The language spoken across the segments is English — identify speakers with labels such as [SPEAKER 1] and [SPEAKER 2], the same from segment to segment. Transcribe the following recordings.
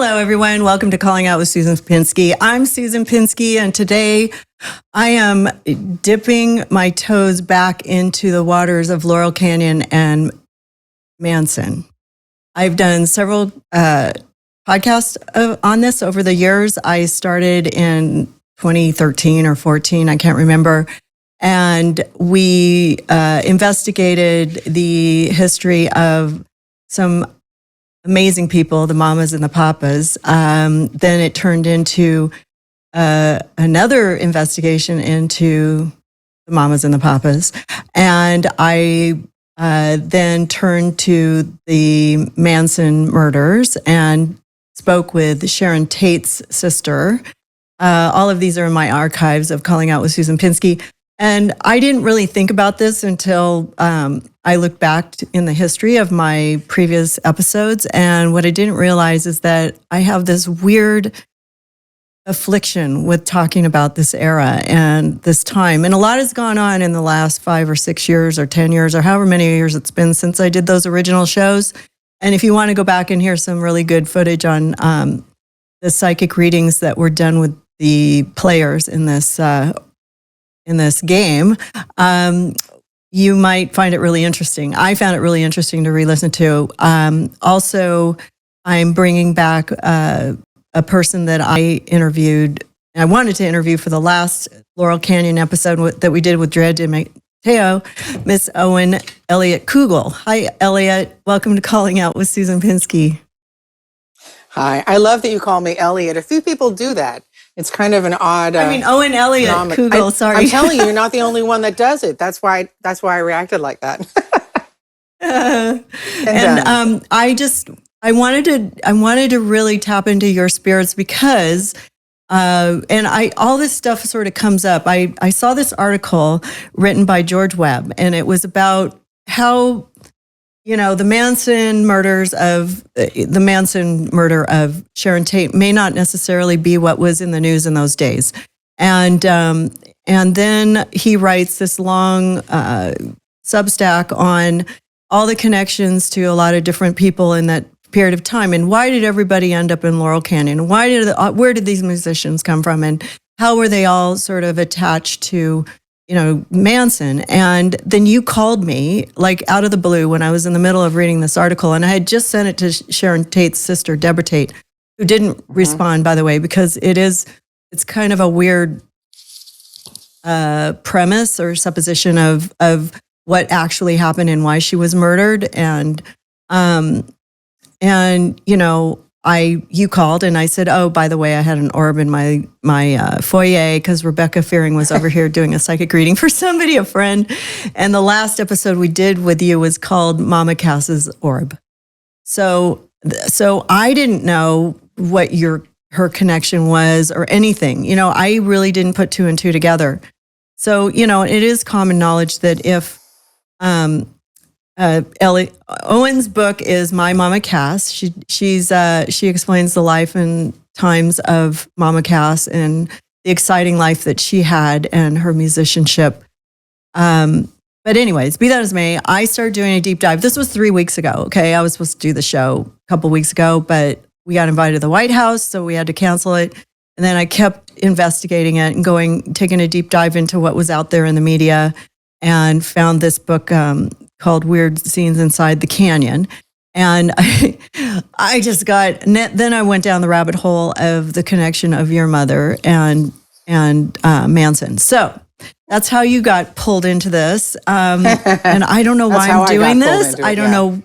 [SPEAKER 1] Hello, everyone. Welcome to Calling Out with Susan Pinsky. I'm Susan Pinsky, and today I am dipping my toes back into the waters of Laurel Canyon and Manson. I've done several podcasts on this over the years. I started in 2013 or 14, I can't remember. And we investigated the history of some amazing people, the mamas and the papas. Then it turned into another investigation into the mamas and the papas. And I then turned to the Manson murders and spoke with Sharon Tate's sister. All of these are in my archives of Calling Out with Susan Pinsky. And I didn't really think about this until I looked back in the history of my previous episodes. And what I didn't realize is that I have this weird affliction with talking about this era and this time. And a lot has gone on in the last 5 or 6 years or 10 years or however many years it's been since I did those original shows. And if you want to go back and hear some really good footage on the psychic readings that were done with the players in this game, you might find it really interesting. I found it really interesting to re-listen to. Also, I'm bringing back a person that I interviewed. I wanted to interview for the last Laurel Canyon episode that we did with Dred Mateo, Miss Owen Elliot-Kugell. Hi, Elliot. Welcome to Calling Out with Susan Pinsky.
[SPEAKER 2] Hi. I love that you call me Elliot. A few people do that. It's kind of an odd.
[SPEAKER 1] Owen Elliot-Kugell. Sorry,
[SPEAKER 2] I'm telling you, you're not the only one that does it. That's why I reacted like that. I wanted to really tap into your spirits because, all this stuff sort of comes up. I saw this article written by George Webb, and it was about how, the Manson murder of Sharon Tate may not necessarily be what was in the news in those days. And then he writes this long Substack on all the connections to a lot of different people in that period of time. And why did everybody end up in Laurel Canyon? Where did these musicians come from? And how were they all sort of attached to Manson? And then you called me like out of the blue when I was in the middle of reading this article, and I had just sent it to Sharon Tate's sister, Deborah Tate, who didn't respond, by the way, because it's kind of a weird premise or supposition of what actually happened and why she was murdered. You called and I said, oh, by the way, I had an orb in my foyer because Rebecca Fearing was over here doing a psychic reading for somebody, a friend. And the last episode we did with you was called Mama Cass's Orb. So I didn't know what her connection was or anything. I really didn't put two and two together. So, it is common knowledge that if Owen's book is My Mama Cass. She explains the life and times of Mama Cass and the exciting life that she had and her musicianship. But anyways, be that as may, I started doing a deep dive. This was 3 weeks ago. Okay, I was supposed to do the show a couple weeks ago, but we got invited to the White House, so we had to cancel it. And then I kept investigating it and taking a deep dive into what was out there in the media, and found this book called Weird Scenes Inside the Canyon. And I just then I went down the rabbit hole of the connection of your mother and Manson. So that's how you got pulled into this. And I don't know why I'm doing this. I don't know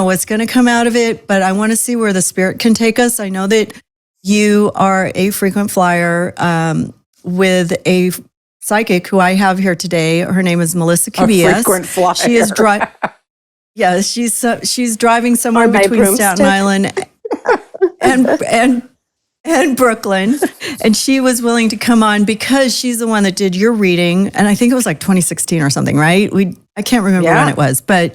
[SPEAKER 2] what's going to come out of it, but I want to see where the spirit can take us. I know that you are a frequent flyer with a psychic who I have here today. Her name is Melissa Cabillas. A frequent flyer.
[SPEAKER 1] She is she's driving somewhere between Staten Island and Brooklyn, and she was willing to come on because she's the one that did your reading, and I think it was like 2016 or something, right? I can't remember when it was, but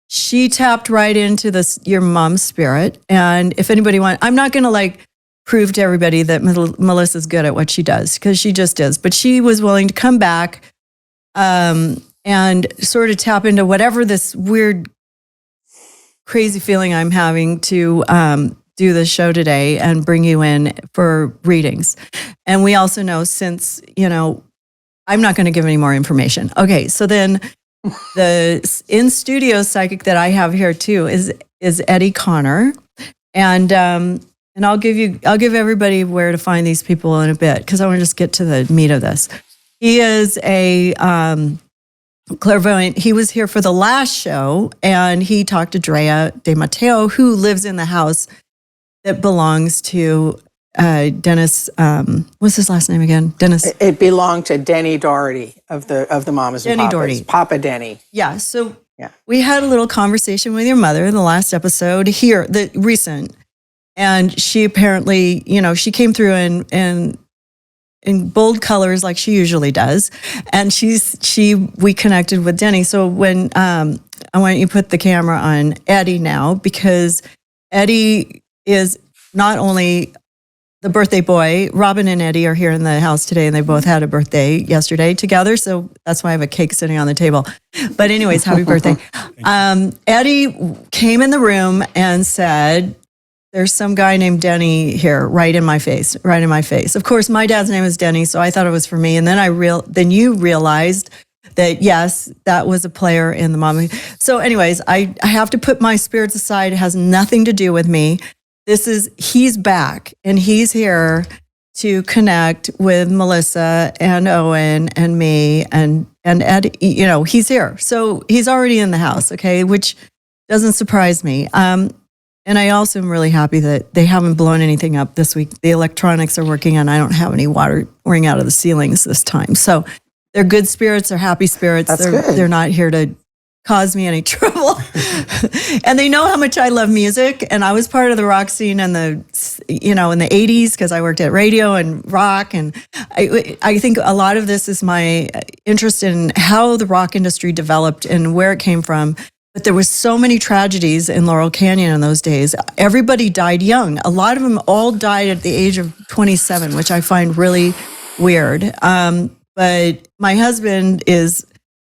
[SPEAKER 1] she tapped right into your mom's spirit. And if anybody I'm not going to prove to everybody that Melissa's good at what she does, because she just is. But she was willing to come back and sort of tap into whatever this weird crazy feeling I'm having to do the show today and bring you in for readings. And we also know, since, I'm not going to give any more information. Okay, so then the in-studio psychic that I have here too is Eddie Connor. And I'll give everybody where to find these people in a bit, because I want to just get to the meat of this. He is a clairvoyant. He was here for the last show, and he talked to Drea De Matteo, who lives in the house that belongs to Dennis. What's his last name again? Dennis.
[SPEAKER 3] It belonged to Denny Doherty of the Mamas and Papas.
[SPEAKER 1] Doherty.
[SPEAKER 3] Papa Denny.
[SPEAKER 1] Yeah. So we had a little conversation with your mother in the last episode here, the recent, and she apparently, she came through in bold colors like she usually does, and we connected with Denny. So when I want you to put the camera on Eddie now, because Eddie is not only the birthday boy. Robin and Eddie are here in the house today, and they both had a birthday yesterday together. So that's why I have a cake sitting on the table. But anyways, happy birthday. Eddie came in the room and said, "There's some guy named Denny here, right in my face. Of course, my dad's name is Denny, so I thought it was for me. And then then you realized that, yes, that was a player in the Mama. So anyways, I have to put my spirits aside. It has nothing to do with me. He's back, and he's here to connect with Melissa and Owen and me and Ed. He's here. So he's already in the house, okay, which doesn't surprise me. And I also am really happy that they haven't blown anything up this week. The electronics are working, and I don't have any water pouring out of the ceilings this time. So they're good spirits, they're happy spirits.
[SPEAKER 3] That's good.
[SPEAKER 1] They're not here to cause me any trouble. And they know how much I love music. And I was part of the rock scene in the 80s, because I worked at radio and rock. And I think a lot of this is my interest in how the rock industry developed and where it came from. But there was so many tragedies in Laurel Canyon in those days. Everybody died young. A lot of them all died at the age of 27, which I find really weird. But my husband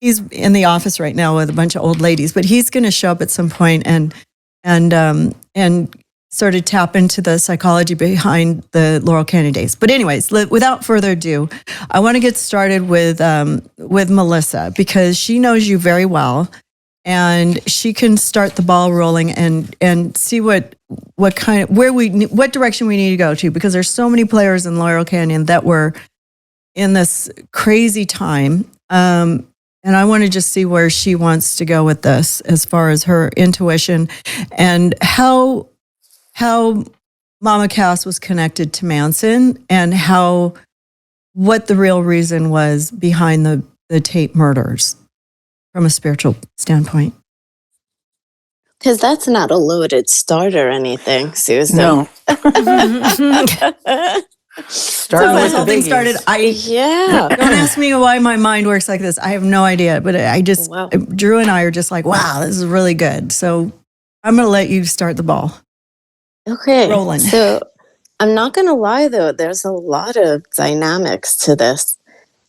[SPEAKER 1] he's in the office right now with a bunch of old ladies, but he's going to show up at some point and sort of tap into the psychology behind the Laurel Canyon days. But anyways, without further ado, I want to get started with Melissa, because she knows you very well, and she can start the ball rolling and see what direction we need to go to, because there's so many players in Laurel Canyon that were in this crazy time. And I want to just see where she wants to go with this, as far as her intuition and how Mama Cass was connected to Manson, and what the real reason was behind the Tate murders from a spiritual standpoint.
[SPEAKER 4] Because that's not a loaded start or anything, Susan.
[SPEAKER 3] No.
[SPEAKER 1] So this whole thing started. Don't ask me why my mind works like this. I have no idea. But Drew and I are just like, wow, this is really good. So I'm going to let you start the ball.
[SPEAKER 4] Okay.
[SPEAKER 1] Rolling.
[SPEAKER 4] So I'm not going to lie, though. There's a lot of dynamics to this.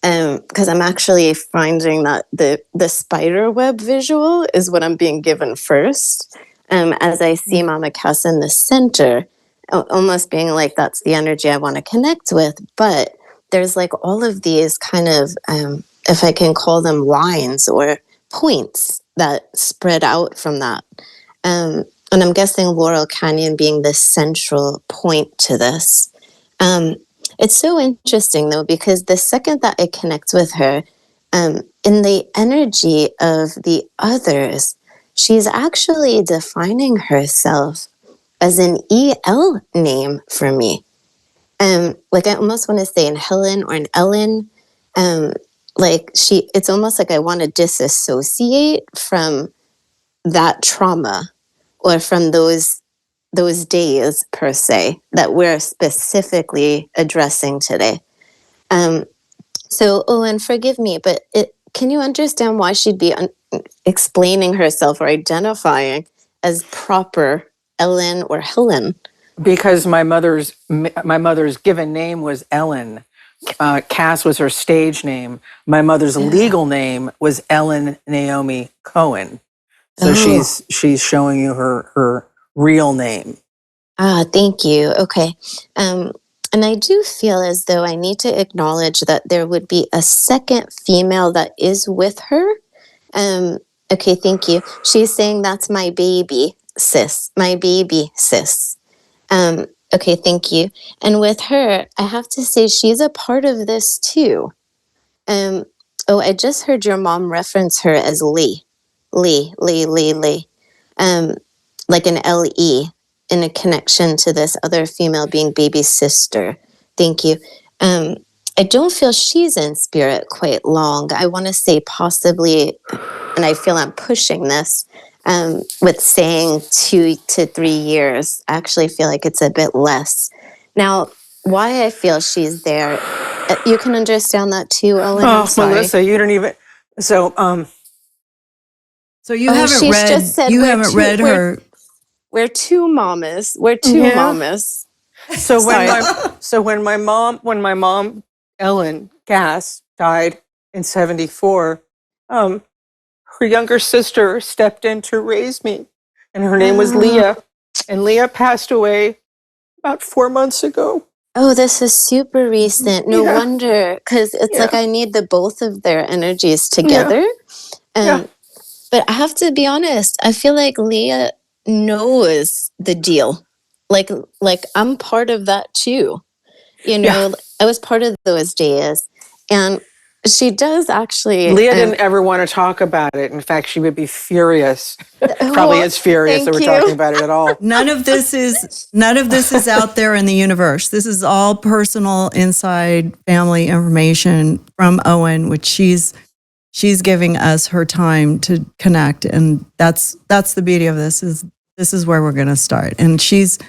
[SPEAKER 4] Because I'm actually finding that the spider web visual is what I'm being given first. As I see Mama Cass in the center, almost being like, that's the energy I want to connect with. But there's like all of these kind of, if I can call them lines or points that spread out from that. And I'm guessing Laurel Canyon being the central point to this. It's so interesting, though, because the second that I connect with her, in the energy of the others, she's actually defining herself as an EL name for me. Like I almost want to say an Helen or an Ellen. It's almost like I want to disassociate from that trauma or from those days per se that we're specifically addressing today. So Owen, forgive me, but can you understand why she'd be explaining herself or identifying as proper Ellen or Helen?
[SPEAKER 3] Because my mother's given name was Ellen. Cass was her stage name. My mother's legal name was Ellen Naomi Cohen. So
[SPEAKER 4] Oh.
[SPEAKER 3] she's showing you her real name.
[SPEAKER 4] Thank you. Okay. And I do feel as though I need to acknowledge that there would be a second female that is with her. Okay, thank you. She's saying that's my baby, sis. My baby, sis. Okay, thank you. And with her, I have to say she's a part of this too. I just heard your mom reference her as Lee. Lee. Like an L-E in a connection to this other female being baby sister. Thank you. I don't feel she's in spirit quite long. I want to say possibly, and I feel I'm pushing this, with saying 2 to 3 years. I actually feel like it's a bit less. Now, why I feel she's there, you can understand that too, Owen. I'm sorry.
[SPEAKER 3] Melissa, you don't even. So
[SPEAKER 2] So you haven't
[SPEAKER 4] she's
[SPEAKER 2] read.
[SPEAKER 4] just said
[SPEAKER 2] You
[SPEAKER 4] we're
[SPEAKER 2] haven't
[SPEAKER 4] two-
[SPEAKER 2] read
[SPEAKER 4] we're-
[SPEAKER 2] her.
[SPEAKER 4] We're two mamas. We're two
[SPEAKER 3] Yeah.
[SPEAKER 4] mamas.
[SPEAKER 3] So
[SPEAKER 4] Sorry.
[SPEAKER 3] when my mom Ellen Cass died in 1974, her younger sister stepped in to raise me, and her name was Leah, and Leah passed away about 4 months ago.
[SPEAKER 4] Oh, this is super recent. No
[SPEAKER 3] Yeah.
[SPEAKER 4] wonder, because it's like
[SPEAKER 3] Yeah.
[SPEAKER 4] I need the both of their energies together.
[SPEAKER 3] Yeah.
[SPEAKER 4] But I have to be honest, I feel like Leah knows the deal. Like I'm part of that too. You know, I was part of those days. And she does actually.
[SPEAKER 3] Leah didn't ever want to talk about it. In fact, she would be furious. Probably is furious that we're talking about it at all.
[SPEAKER 2] None of this is out there in the universe. This is all personal, inside family information from Owen, which she's giving us her time to connect, and that's the beauty of this. This is where we're going to start, and she's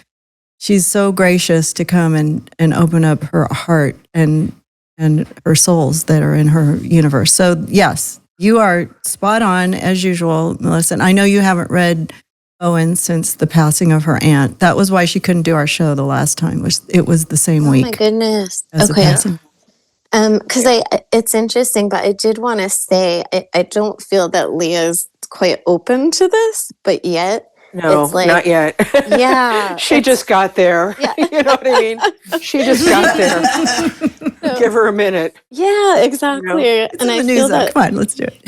[SPEAKER 2] so gracious to come and open up her heart and her souls that are in her universe. So yes, you are spot on as usual, Melissa. And I know you haven't read Owen since the passing of her aunt. That was why she couldn't do our show the last time. It was the same week.
[SPEAKER 4] Oh my goodness.
[SPEAKER 2] As the
[SPEAKER 4] Okay.
[SPEAKER 2] passing.
[SPEAKER 4] Because it's interesting, but I did want to say I don't feel that Leah's quite open to this, but yet
[SPEAKER 3] No,
[SPEAKER 4] it's like,
[SPEAKER 3] not yet.
[SPEAKER 4] Yeah,
[SPEAKER 3] she just got there.
[SPEAKER 4] Yeah.
[SPEAKER 3] You know what I mean? She just got there. Give her a minute.
[SPEAKER 4] Yeah, exactly.
[SPEAKER 2] It's
[SPEAKER 4] And
[SPEAKER 2] in
[SPEAKER 4] I
[SPEAKER 2] the
[SPEAKER 4] feel
[SPEAKER 2] news, though.
[SPEAKER 4] that
[SPEAKER 2] Come on, let's do it.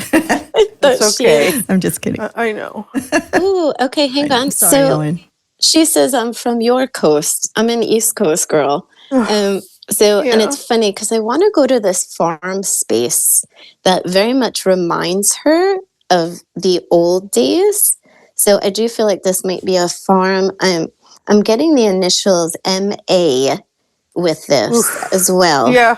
[SPEAKER 4] that
[SPEAKER 3] It's
[SPEAKER 4] she
[SPEAKER 3] okay.
[SPEAKER 4] is-
[SPEAKER 2] I'm just kidding.
[SPEAKER 3] I know.
[SPEAKER 4] Oh, okay, hang on.
[SPEAKER 2] Sorry, Owen.
[SPEAKER 4] She says I'm from your coast. I'm an East Coast girl. And it's funny because I want to go to this farm space that very much reminds her of the old days. So I do feel like this might be a farm. I'm getting the initials MA with this as well.
[SPEAKER 3] Yeah.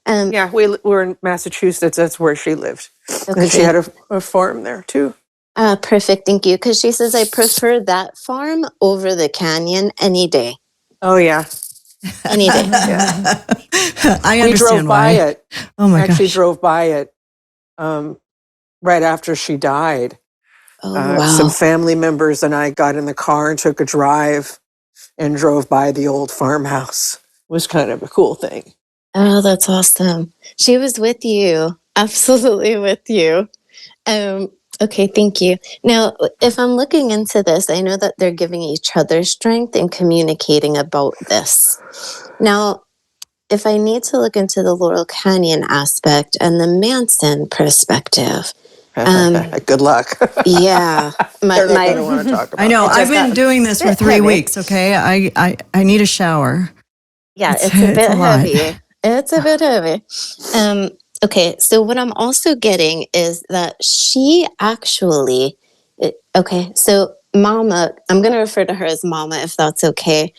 [SPEAKER 3] We're in Massachusetts. That's where she lived.
[SPEAKER 4] Okay.
[SPEAKER 3] And she had a farm there too.
[SPEAKER 4] Perfect, thank you. Because she says I prefer that farm over the canyon any day.
[SPEAKER 3] Oh yeah.
[SPEAKER 4] Any day.
[SPEAKER 2] I
[SPEAKER 3] We
[SPEAKER 2] understand
[SPEAKER 3] drove
[SPEAKER 2] why.
[SPEAKER 3] by it.
[SPEAKER 2] Oh my
[SPEAKER 3] Actually
[SPEAKER 2] gosh.
[SPEAKER 3] drove by it right after she died.
[SPEAKER 4] Oh, wow.
[SPEAKER 3] Some family members and I got in the car and took a drive and drove by the old farmhouse. It was kind of a cool thing.
[SPEAKER 4] Oh, that's awesome. She was with you. Absolutely with you. Okay, thank you. Now, if I'm looking into this, I know that they're giving each other strength and communicating about this. Now, if I need to look into the Laurel Canyon aspect and the Manson perspective,
[SPEAKER 3] Good luck.
[SPEAKER 4] yeah.
[SPEAKER 3] They're not going to want to talk about
[SPEAKER 2] I know.
[SPEAKER 3] it.
[SPEAKER 2] I've been doing this for 3
[SPEAKER 4] heavy.
[SPEAKER 2] weeks. Okay, I need a shower.
[SPEAKER 4] Yeah, it's
[SPEAKER 2] It's
[SPEAKER 4] a bit
[SPEAKER 2] a lot.
[SPEAKER 4] heavy. It's a bit heavy. Okay, so what I'm also getting is that she actually, so Mama, I'm going to refer to her as Mama if that's okay.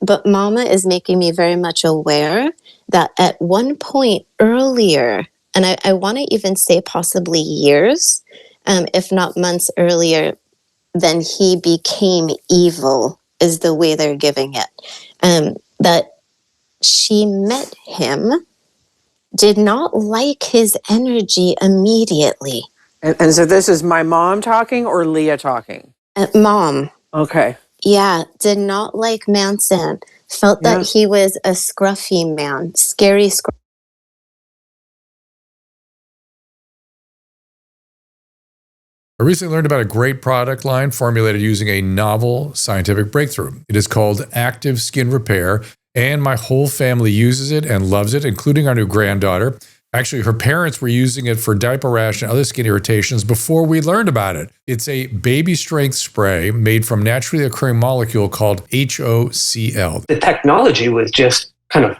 [SPEAKER 4] But Mama is making me very much aware that at one point earlier, and I want to even say possibly years, if not months earlier, then he became evil, is the way they're giving it. That she met him, did not like his energy immediately.
[SPEAKER 3] And so this is my mom talking or Leah talking?
[SPEAKER 4] Mom,
[SPEAKER 3] Okay.
[SPEAKER 4] yeah, did not like Manson. Felt that he was a scruffy man, scary,
[SPEAKER 5] I recently learned about a great product line formulated using a novel scientific breakthrough. It is called Active Skin Repair, and my whole family uses it and loves it, including our new granddaughter. Actually, her parents were using it for diaper rash and other skin irritations before we learned about it. It's a baby-strength spray made from naturally occurring molecule called HOCl.
[SPEAKER 6] The technology was just kind of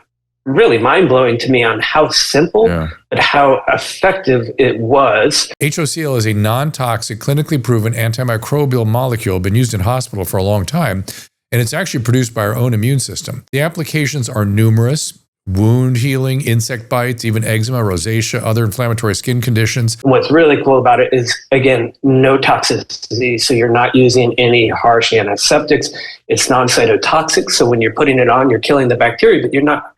[SPEAKER 6] really mind-blowing to me on how simple, but how effective it was.
[SPEAKER 5] HOCl is a non-toxic, clinically proven antimicrobial molecule, been used in hospital for a long time, and it's actually produced by our own immune system. The applications are numerous: wound healing, insect bites, even eczema, rosacea, other inflammatory skin conditions.
[SPEAKER 6] What's really cool about it is, again, no toxicity. So you're not using any harsh antiseptics. It's non-cytotoxic. So when you're putting it on, you're killing the bacteria, but you're not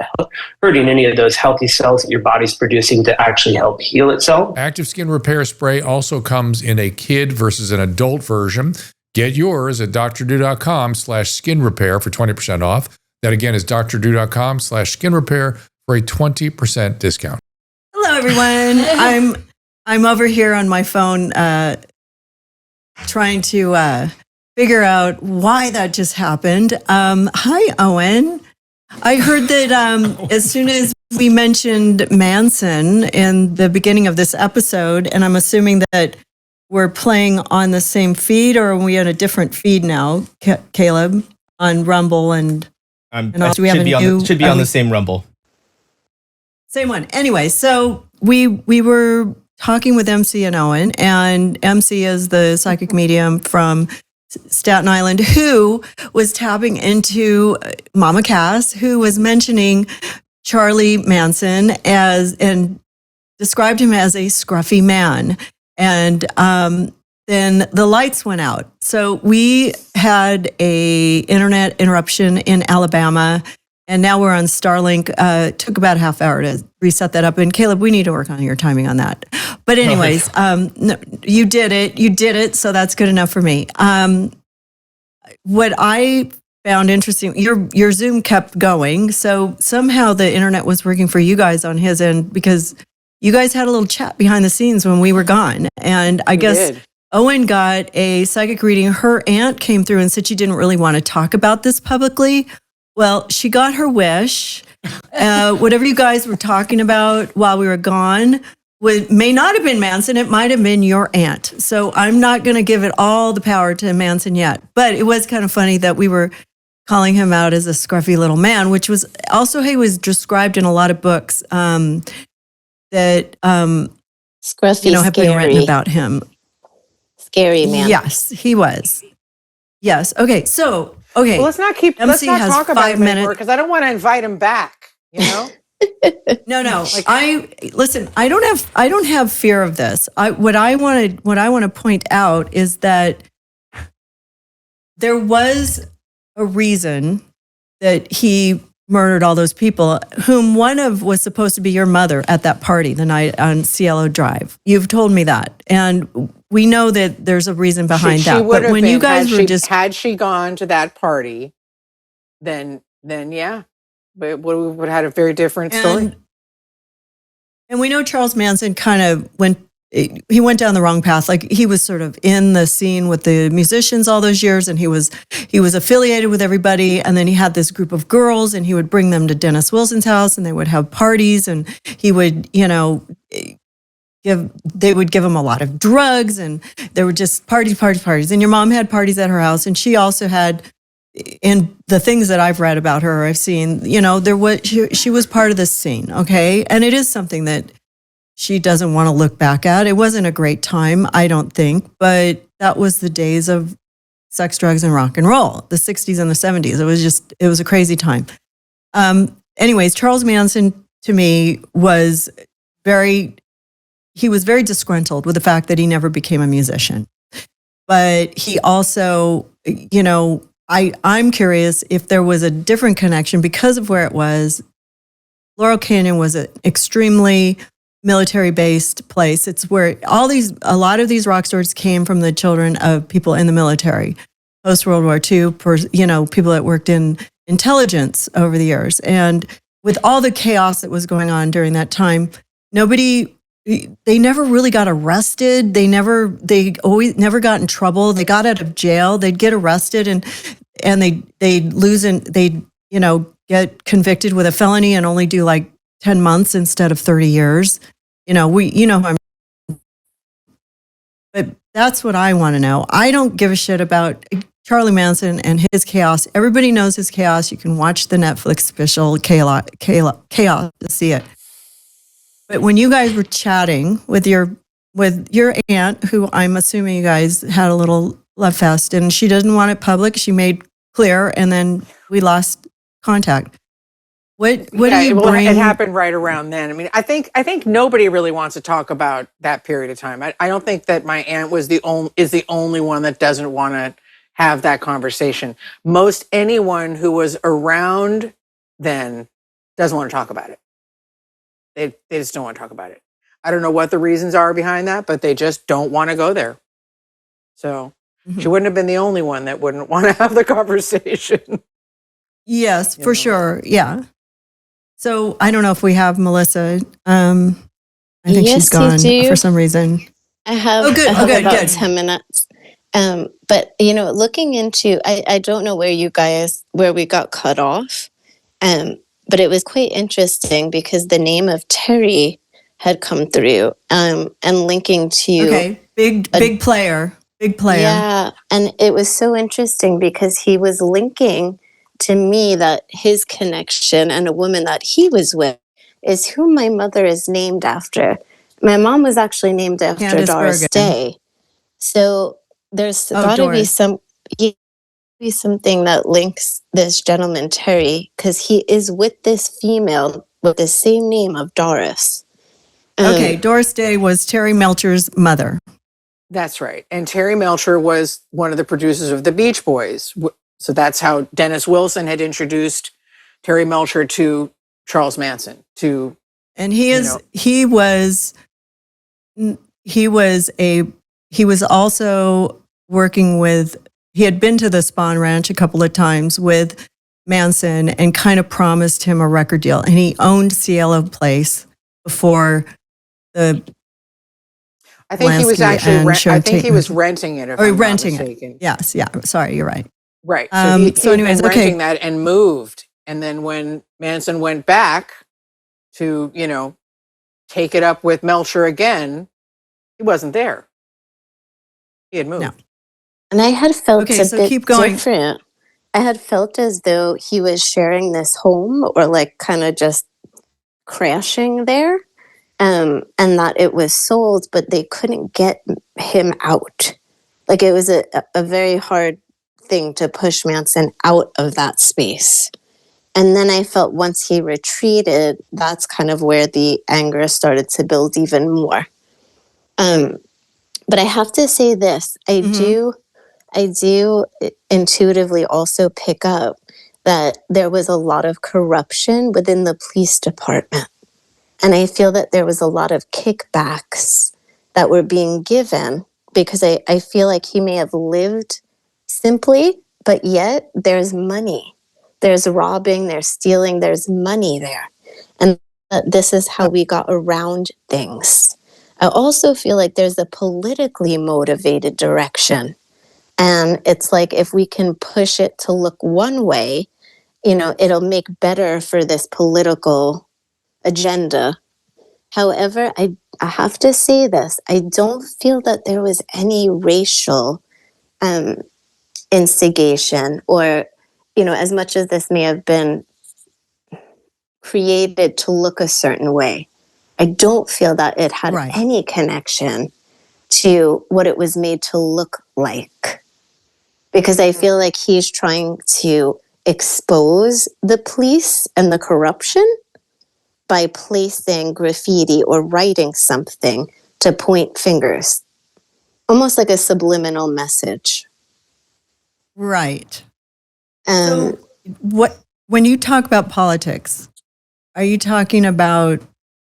[SPEAKER 6] hurting any of those healthy cells that your body's producing to actually help heal itself.
[SPEAKER 5] Active Skin Repair Spray also comes in a kid versus an adult version. Get yours at drdrew.com/skin repair for 20% off. That again is drdrew.com/skin repair for a 20% discount.
[SPEAKER 2] Hello, everyone. I'm over here on my phone trying to figure out why that just happened. Hi, Owen. I heard that as soon as we mentioned Manson in the beginning of this episode, and I'm assuming that we're playing on the same feed, or are we on a different feed now, Caleb, on Rumble and...
[SPEAKER 7] should be on the same Rumble.
[SPEAKER 2] Same one. Anyway, so we were talking with MC and Owen, and MC is the psychic medium from Staten Island who was tapping into Mama Cass, who was mentioning Charlie Manson and described him as a scruffy man. And then the lights went out. So we had a internet interruption in Alabama, and now we're on Starlink. Took about a half hour to reset that up. And Caleb, we need to work on your timing on that. But anyways, no, you did it. So that's good enough for me. What I found interesting, your Zoom kept going. So somehow the internet was working for you guys on his end, because you guys had a little chat behind the scenes when we were gone. And I guess Owen got a psychic reading. Her aunt came through and said she didn't really want to talk about this publicly. Well, she got her wish. Whatever you guys were talking about while we were gone may not have been Manson. It might have been your aunt. So I'm not going to give it all the power to Manson yet. But it was kind of funny that we were calling him out as a scruffy little man, which was also, he was described in a lot of books that
[SPEAKER 4] Scruffy,
[SPEAKER 2] have been written about him.
[SPEAKER 4] Scary man.
[SPEAKER 2] Yes, he was. Yes. Okay. So,
[SPEAKER 3] Well, let's not talk about him anymore, because I don't want to invite him back. You know.
[SPEAKER 2] No. I don't have fear of this. What I want to point out is that there was a reason that he murdered all those people, whom one of was supposed to be your mother at that party the night on Cielo Drive. You've told me that, and we know that there's a reason behind that. But when you guys
[SPEAKER 3] had she gone to that party, then yeah, but we would have had a very different story.
[SPEAKER 2] And we know Charles Manson kind of went down the wrong path. Like, he was sort of in the scene with the musicians all those years, and he was affiliated with everybody. And then he had this group of girls, and he would bring them to Dennis Wilson's house, and they would have parties, and he would, they would give him a lot of drugs, and there were just parties. And your mom had parties at her house, and she also had, in the things that I've read about her, I've seen, she was part of this scene. Okay. And it is something that she doesn't want to look back at. It wasn't a great time, I don't think, but that was the days of sex, drugs, and rock and roll, the 60s and the 70s. It was a crazy time. Anyways, Charles Manson, to me, was very disgruntled with the fact that he never became a musician. But he also, I'm curious if there was a different connection because of where it was. Laurel Canyon was an extremely military-based place. It's where a lot of these rock stars came from the children of people in the military, post-World War II, people that worked in intelligence over the years. And with all the chaos that was going on during that time, nobody they never really got arrested. They always never got in trouble. They got out of jail. They'd get arrested and they'd lose and they'd, get convicted with a felony and only do like 10 months instead of 30 years. But that's what I want to know. I don't give a shit about Charlie Manson and his chaos. Everybody knows his chaos. You can watch the Netflix special Chaos to see it. But when you guys were chatting with your aunt, who I'm assuming you guys had a little love fest, and she doesn't want it public, she made clear, and then we lost contact. What do you bring?
[SPEAKER 3] It happened right around then. I mean, I think nobody really wants to talk about that period of time. I don't think that my aunt is the only one that doesn't want to have that conversation. Most anyone who was around then doesn't want to talk about it. They just don't want to talk about it. I don't know what the reasons are behind that, but they just don't want to go there. So she wouldn't have been the only one that wouldn't want to have the conversation.
[SPEAKER 2] Yes, for sure. Yeah. So I don't know if we have Melissa. I think she's gone for some reason.
[SPEAKER 4] I have, about 10 minutes. But, looking into, I don't know where we got cut off. But it was quite interesting because the name of Terry had come through and linking to
[SPEAKER 2] big player.
[SPEAKER 4] Yeah, and it was so interesting because he was linking to me that his connection and a woman that he was with is who my mother is named after. My mom was actually named after Doris Day. So there's got to be something that links this gentleman, Terry, because he is with this female with the same name of Doris.
[SPEAKER 2] Doris Day was Terry Melcher's mother.
[SPEAKER 3] That's right. And Terry Melcher was one of the producers of the Beach Boys. So that's how Dennis Wilson had introduced Terry Melcher to Charles Manson.
[SPEAKER 2] And he was also working with. He had been to the Spawn Ranch a couple of times with Manson and kind of promised him a record deal. And he owned Cielo Place before the.
[SPEAKER 3] I think he was actually. I think he was renting it. If I'm
[SPEAKER 2] renting
[SPEAKER 3] not mistaken.
[SPEAKER 2] it. Yes. Yeah. Sorry, you're right.
[SPEAKER 3] Right. So anyways, renting that and moved. And then when Manson went back to, take it up with Melcher again, he wasn't there. He had moved. No.
[SPEAKER 4] And I had felt a bit different. I had felt as though he was sharing this home or like kind of just crashing there. And that it was sold, but they couldn't get him out. Like it was a very hard thing to push Manson out of that space. And then I felt once he retreated, that's kind of where the anger started to build even more. But I have to say this, I do intuitively also pick up that there was a lot of corruption within the police department. And I feel that there was a lot of kickbacks that were being given because I feel like he may have lived simply, but yet there's money. There's robbing, there's stealing, there's money there. And this is how we got around things. I also feel like there's a politically motivated direction. And it's like if we can push it to look one way, it'll make better for this political agenda. However, I have to say this. I don't feel that there was any racial instigation or, as much as this may have been created to look a certain way. I don't feel that it had any connection to what it was made to look like. Because I feel like he's trying to expose the police and the corruption by placing graffiti or writing something to point fingers. Almost like a subliminal message.
[SPEAKER 2] Right. So when you talk about politics, are you talking about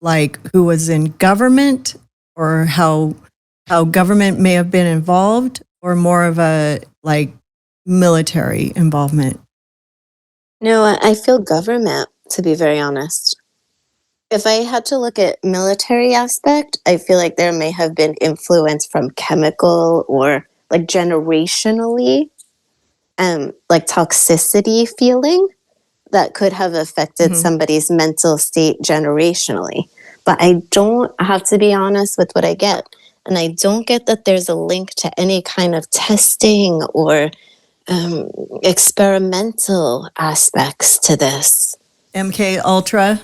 [SPEAKER 2] like who was in government or how government may have been involved or more of a like military involvement?
[SPEAKER 4] No, I feel government, to be very honest. If I had to look at military aspect, I feel like there may have been influence from chemical or like generationally, like toxicity feeling that could have affected somebody's mental state generationally. But I don't have to be honest with what I get. And I don't get that there's a link to any kind of testing or experimental aspects to this.
[SPEAKER 2] MK Ultra.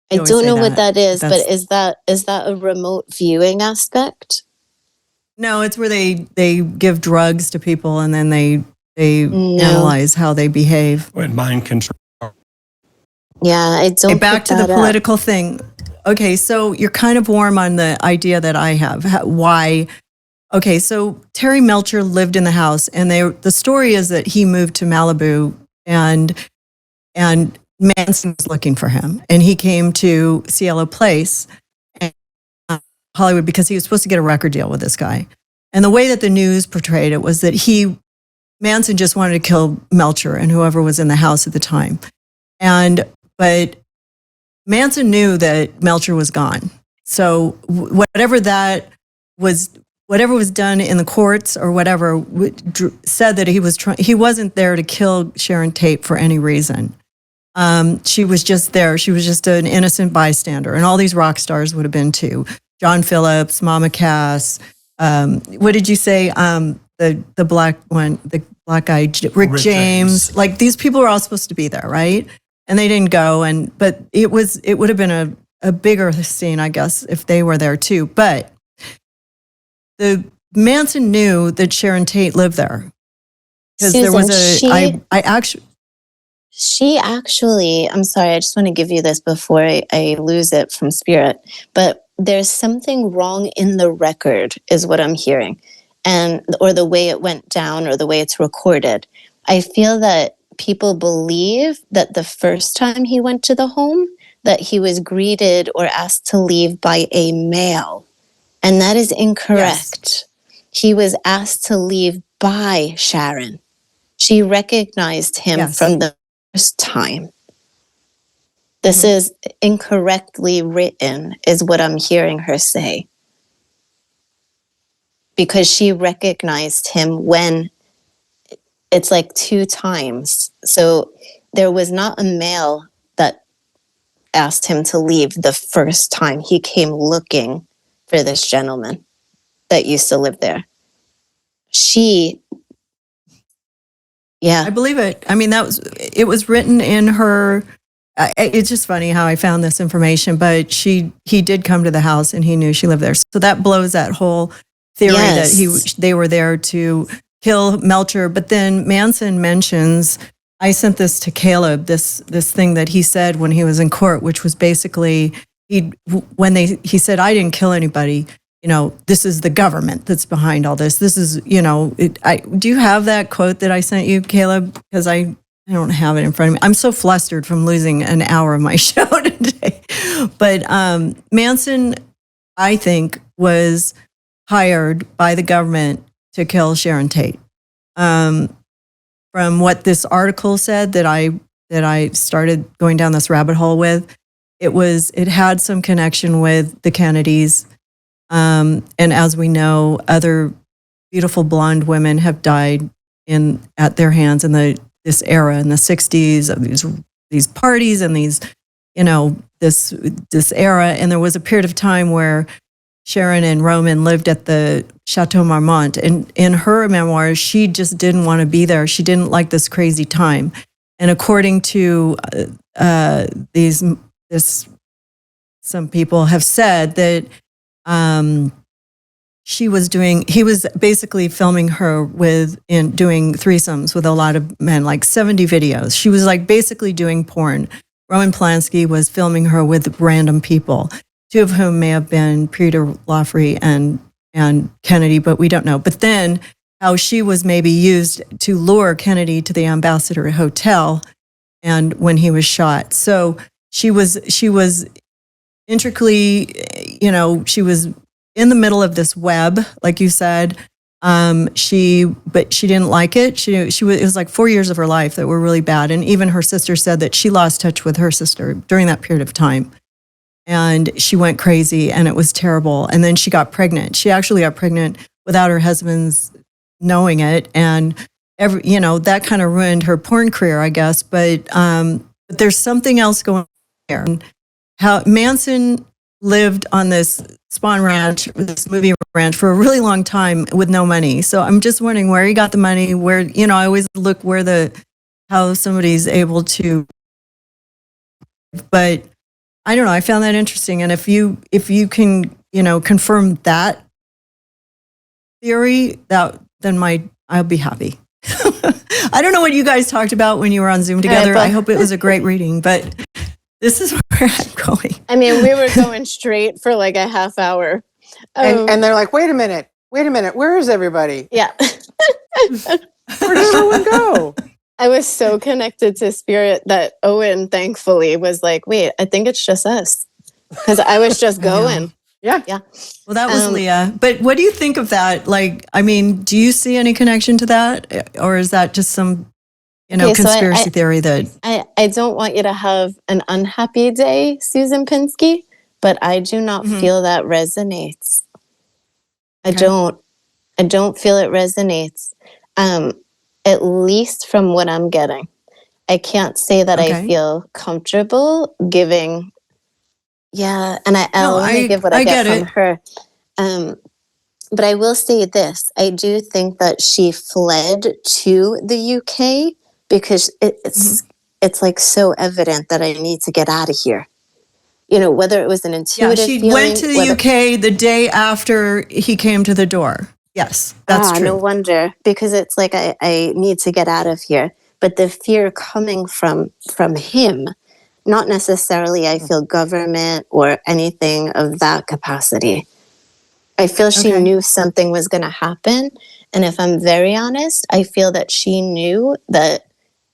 [SPEAKER 4] I don't know what that is, but is that a remote viewing aspect?
[SPEAKER 2] No, it's where they give drugs to people and then they analyze how they behave.
[SPEAKER 8] And mind control.
[SPEAKER 4] Yeah, I don't.
[SPEAKER 2] Okay, back to the political thing. Okay, so you're kind of warm on the idea that I have. Why? Okay, so Terry Melcher lived in the house, and the story is that he moved to Malibu, and Manson was looking for him, and he came to Cielo Place, and Hollywood, because he was supposed to get a record deal with this guy. And the way that the news portrayed it was that Manson just wanted to kill Melcher and whoever was in the house at the time, but Manson knew that Melcher was gone. So whatever was done in the courts or whatever said that he wasn't there to kill Sharon Tate for any reason. She was just there. She was just an innocent bystander. And all these rock stars would have been too. John Phillips, Mama Cass. What did you say? The black one, the black guy, Rick James. Like, these people were all supposed to be there, right? And they didn't go. But it would have been a bigger scene, I guess, if they were there too. But the Manson knew that Sharon Tate lived there because there was
[SPEAKER 4] She actually, I'm sorry, I just want to give you this before I lose it from spirit, but there's something wrong in the record is what I'm hearing, or the way it went down or the way it's recorded. I feel that people believe that the first time he went to the home, that he was greeted or asked to leave by a male. And that is incorrect. Yes. He was asked to leave by Sharon. She recognized him from the first time. This is incorrectly written, is what I'm hearing her say. Because she recognized him when it's like 2 times. So there was not a male that asked him to leave the first time he came looking for this gentleman that used to live there.
[SPEAKER 2] I believe it. I mean, it was written in her. It's just funny how I found this information, but he did come to the house and he knew she lived there. So that blows that whole theory that they were there to kill Melcher. But then Manson mentions, I sent this to Caleb, this thing that he said when he was in court, which was basically he said, I didn't kill anybody. This is the government that's behind all this. This is, do you have that quote that I sent you, Caleb? Because I don't have it in front of me. I'm so flustered from losing an hour of my show today. But Manson, I think, was hired by the government to kill Sharon Tate. From what this article said that I started going down this rabbit hole with, it had some connection with the Kennedys. And as we know, other beautiful blonde women have died at their hands in this era in the 60s of these parties and these, this era. And there was a period of time where Sharon and Roman lived at the Chateau Marmont, and in her memoirs, she just didn't want to be there. She didn't like this crazy time. And according to some people have said that he was basically filming her doing threesomes with a lot of men, like 70 videos. She was like basically doing porn. Roman Polanski was filming her with random people, 2 of whom may have been Peter Lawfrey and Kennedy, but we don't know. But then how she was maybe used to lure Kennedy to the Ambassador Hotel and when he was shot. So she was intricately, she was in the middle of this web, like you said, But she didn't like it. It was like 4 years of her life that were really bad. And even her sister said that she lost touch with her sister during that period of time. And she went crazy and it was terrible. And then she got pregnant. She actually got pregnant without her husband's knowing it. And that kind of ruined her porn career, I guess. But there's something else going on here. How Manson lived on this Spawn Ranch, this movie ranch, for a really long time with no money. So I'm just wondering where he got the money. Where I always look how somebody's able to. But I don't know. I found that interesting, and if you can confirm that theory, then I'll be happy. I don't know what you guys talked about when you were on Zoom together. I hope it was a great reading, but this is where I'm going.
[SPEAKER 4] I mean, we were going straight for like a half hour.
[SPEAKER 3] And they're like, wait a minute, where is everybody?
[SPEAKER 4] Yeah.
[SPEAKER 3] Where did everyone go?
[SPEAKER 4] I was so connected to spirit that Owen, thankfully, was like, wait, I think it's just us. Because I was just going.
[SPEAKER 3] Yeah.
[SPEAKER 2] Well, that was Leah. But what do you think of that? Like, I mean, do you see any connection to that? Or is that just some, conspiracy theory that...
[SPEAKER 4] I don't want you to have an unhappy day, Susan Pinsky, but I do not feel that resonates. I don't feel it resonates. At least from what I'm getting. I can't say that I feel comfortable giving... Yeah, and I'll only give what I get from her. But I will say this. I do think that she fled to the UK because it's like so evident that I need to get out of here. Whether it was an intuitive feeling.
[SPEAKER 2] She went to the UK the day after he came to the door. Yes, that's true.
[SPEAKER 4] No wonder, because it's like I need to get out of here. But the fear coming from him, not necessarily I feel government or anything of that capacity. I feel she knew something was going to happen. And if I'm very honest, I feel that she knew that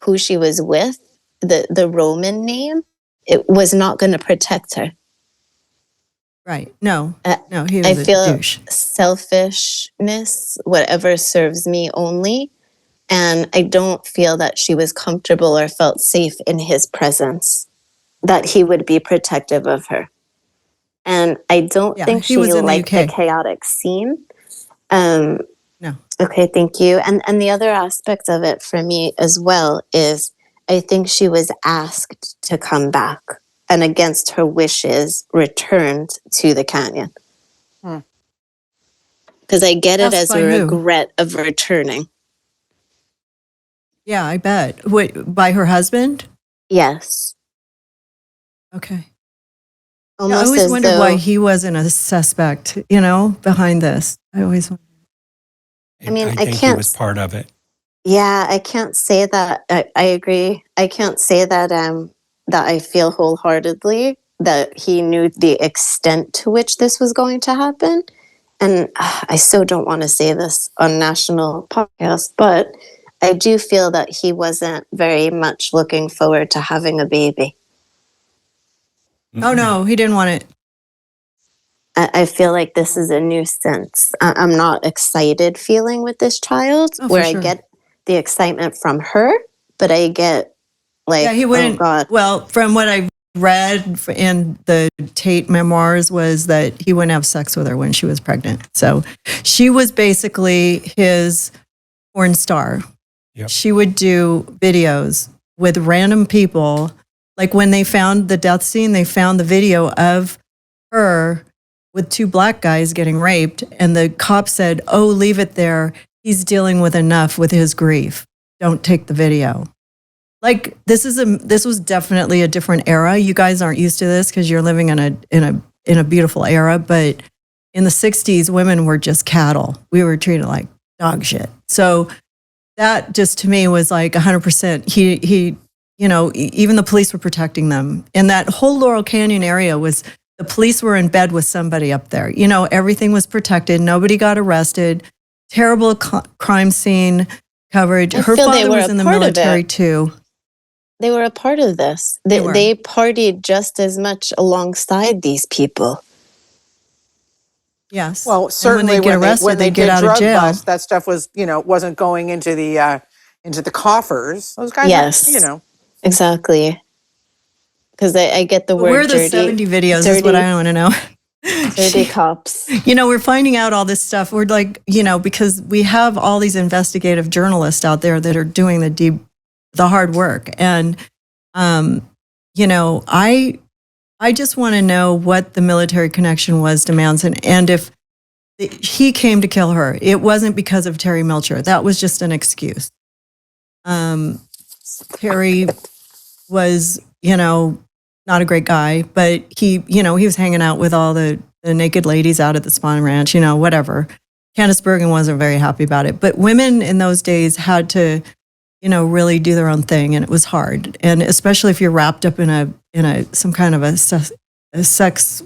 [SPEAKER 4] who she was with, the Roman name, it was not going to protect her.
[SPEAKER 2] Right. No, he was
[SPEAKER 4] I feel
[SPEAKER 2] a douche.
[SPEAKER 4] Selfishness, whatever serves me only. And I don't feel that she was comfortable or felt safe in his presence, that he would be protective of her. And I don't think she liked the chaotic scene.
[SPEAKER 2] No.
[SPEAKER 4] Okay, thank you. And the other aspect of it for me as well is I think she was asked to come back and against her wishes returned to the canyon. Because I get it as a regret of returning.
[SPEAKER 2] Yeah, I bet. Wait, by her husband?
[SPEAKER 4] Yes.
[SPEAKER 2] Okay.
[SPEAKER 4] Almost
[SPEAKER 2] I always wondered why he wasn't a suspect, behind this. I always wondered.
[SPEAKER 4] I mean, I
[SPEAKER 8] think
[SPEAKER 4] can't.
[SPEAKER 8] He was part of it.
[SPEAKER 4] Yeah, I can't say that. I agree. I can't say that that I feel wholeheartedly that he knew the extent to which this was going to happen. And I so don't want to say this on national podcast, but I do feel that he wasn't very much looking forward to having a baby.
[SPEAKER 2] Oh, no, he didn't want it.
[SPEAKER 4] I feel like this is a nuisance. I'm not excited feeling with this child, where I get the excitement from her, but I get like,
[SPEAKER 2] he wouldn't,
[SPEAKER 4] oh God.
[SPEAKER 2] Well, from what I read in the Tate memoirs was that he wouldn't have sex with her when she was pregnant. So she was basically his porn star.
[SPEAKER 8] Yep.
[SPEAKER 2] She would do videos with random people. Like when they found the death scene, they found the video of her with two black guys getting raped. And the cop said, "Oh, leave it there. He's dealing with enough with his grief. Don't take the video." Like this was definitely a different era. You guys aren't used to this because you're living in a beautiful era. But in the 60s, women were just cattle. We were treated like dog shit. So that just to me was like 100%. He even the police were protecting them. And that whole Laurel Canyon area the police were in bed with somebody up there. Everything was protected. Nobody got arrested. Terrible crime scene coverage. Her father was in the military too.
[SPEAKER 4] They were a part of this. They partied just as much alongside these people.
[SPEAKER 2] Yes.
[SPEAKER 3] Well, certainly
[SPEAKER 2] when they get arrested,
[SPEAKER 3] when
[SPEAKER 2] they get
[SPEAKER 3] did
[SPEAKER 2] out of
[SPEAKER 3] drug
[SPEAKER 2] jail.
[SPEAKER 3] bust, that stuff was, wasn't going into the coffers. Those guys,
[SPEAKER 4] Yes. Exactly. Because I get the
[SPEAKER 2] But
[SPEAKER 4] word
[SPEAKER 2] where are the
[SPEAKER 4] dirty.
[SPEAKER 2] 70 videos is what I want to know.
[SPEAKER 4] Dirty cops.
[SPEAKER 2] We're finding out all this stuff. We're like, because we have all these investigative journalists out there that are doing the hard work. And, I just want to know what the military connection was to Manson. And if he came to kill her, it wasn't because of Terry Melcher. That was just an excuse. Terry was, not a great guy, but he was hanging out with all the naked ladies out at the Spawn Ranch, whatever. Candice Bergen wasn't very happy about it. But women in those days had to, really do their own thing, and it was hard. And especially if you're wrapped up in some kind of a sex,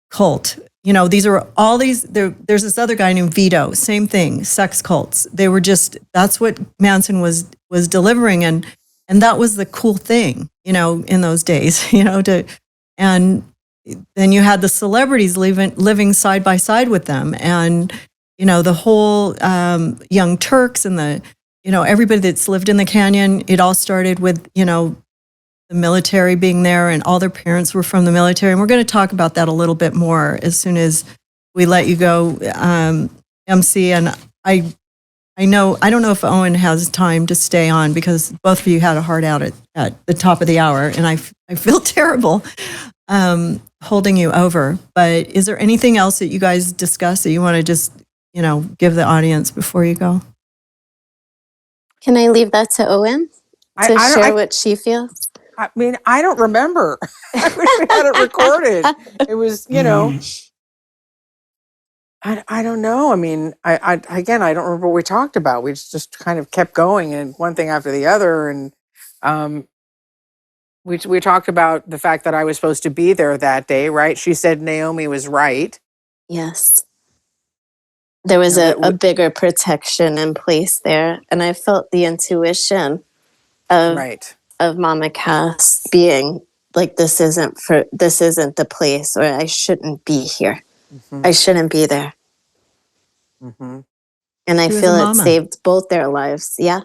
[SPEAKER 2] cult. These are all these. There's this other guy named Vito. Same thing. Sex cults. They were that's what Manson was delivering, and that was the cool thing, in those days. And then you had the celebrities living side by side with them, and the whole Young Turks and everybody that's lived in the canyon. It all started with the military being there, and all their parents were from the military. And we're going to talk about that a little bit more as soon as we let you go, MC. And I don't know if Owen has time to stay on, because both of you had a hard out at the top of the hour, and I feel terrible holding you over. But is there anything else that you guys discussed that you want to just, give the audience before you go?
[SPEAKER 4] Can I leave that to Owen to share what she feels?
[SPEAKER 3] I mean, I don't remember. I wish we had it recorded. It was, I don't know. I mean, I don't remember what we talked about. We just kind of kept going, and one thing after the other. And we talked about the fact that I was supposed to be there that day, right? She said Naomi was right.
[SPEAKER 4] Yes. There was a bigger protection in place there. And I felt the intuition of Mama Cass being like, this isn't the place, or I shouldn't be here. Mm-hmm. I shouldn't be there. Mm-hmm. And I feel it saved both their lives. Yeah.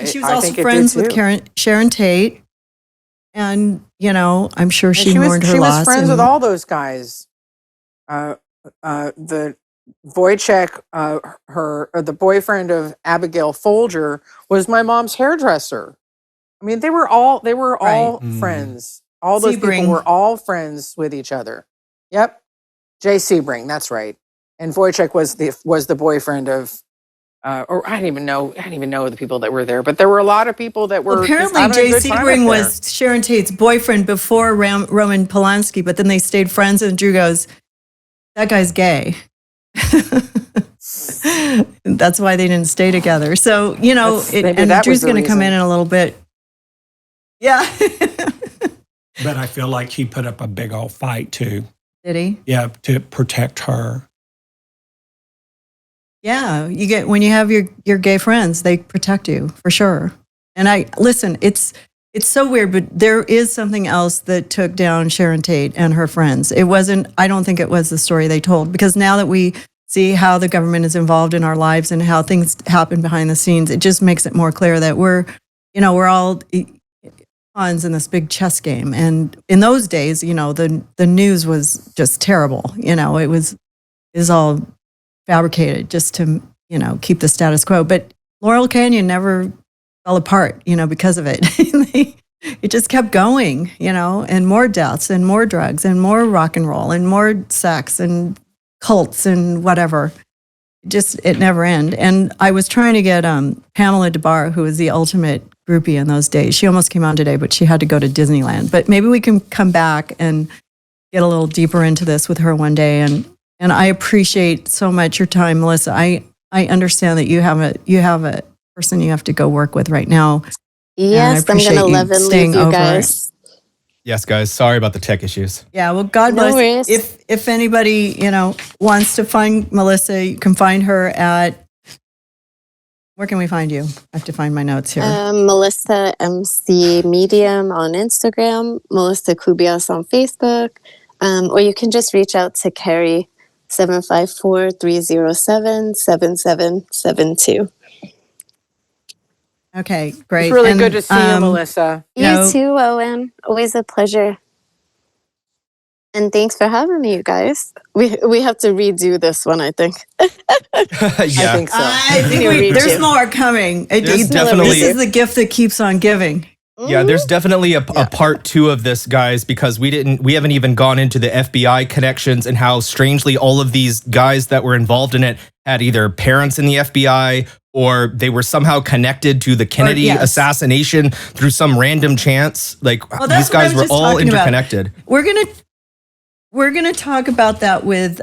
[SPEAKER 2] She was also friends with Sharon Tate. And, I'm sure she mourned her loss.
[SPEAKER 3] She was friends with all those guys. The Wojciech, the boyfriend of Abigail Folger, was my mom's hairdresser. I mean, they were all friends. All those people were all friends with each other. Yep, Jay Sebring, that's right. And Wojciech was the boyfriend of, or I didn't even know the people that were there, but there were a lot of people that were.
[SPEAKER 2] Apparently, Jay Sebring was Sharon Tate's boyfriend before Roman Polanski, but then they stayed friends, and Drew goes, that guy's gay. That's why they didn't stay together. So, and Drew's going to come in a little bit. Yeah.
[SPEAKER 8] But I feel like he put up a big old fight too.
[SPEAKER 2] Did he?
[SPEAKER 8] Yeah, to protect her.
[SPEAKER 2] Yeah, when you have your gay friends, they protect you for sure. And it's so weird, but there is something else that took down Sharon Tate and her friends. I don't think it was the story they told, because now that we see how the government is involved in our lives and how things happen behind the scenes, it just makes it more clear that we're all pawns in this big chess game. And in those days, the news was just terrible. It was all fabricated just to, keep the status quo. But Laurel Canyon never fell apart, because of it. It just kept going, and more deaths and more drugs and more rock and roll and more sex and cults and whatever. It never ended. And I was trying to get Pamela Des Barres, who was the ultimate groupie in those days. She almost came on today, but she had to go to Disneyland. But maybe we can come back and get a little deeper into this with her one day. And I appreciate so much your time, Melissa. I understand that you have a person you have to go work with right now.
[SPEAKER 4] Yes, I'm going to love and leave you guys.
[SPEAKER 7] Yes, guys. Sorry about the tech issues.
[SPEAKER 2] Yeah, well, God bless. If anybody, wants to find Melissa, you can find her at, where can we find you? I have to find my notes here.
[SPEAKER 4] Melissa MC Medium on Instagram, Melissa Kubias on Facebook. Or you can just reach out to Carrie 754-307-7772.
[SPEAKER 2] Okay, great.
[SPEAKER 3] It's really good to see you, Melissa.
[SPEAKER 4] You too, Owen. Always a pleasure. And thanks for having me, you guys. We have to redo this one, I think.
[SPEAKER 7] Yeah.
[SPEAKER 3] I think so.
[SPEAKER 2] I think there's more coming.
[SPEAKER 7] There's definitely-
[SPEAKER 2] This is the gift that keeps on giving.
[SPEAKER 7] Yeah, there's definitely a part 2 of this, guys, because we haven't even gone into the FBI connections and how strangely all of these guys that were involved in it had either parents in the FBI or they were somehow connected to the Kennedy assassination through some random chance. Like these guys were all interconnected.
[SPEAKER 2] We're gonna talk about that with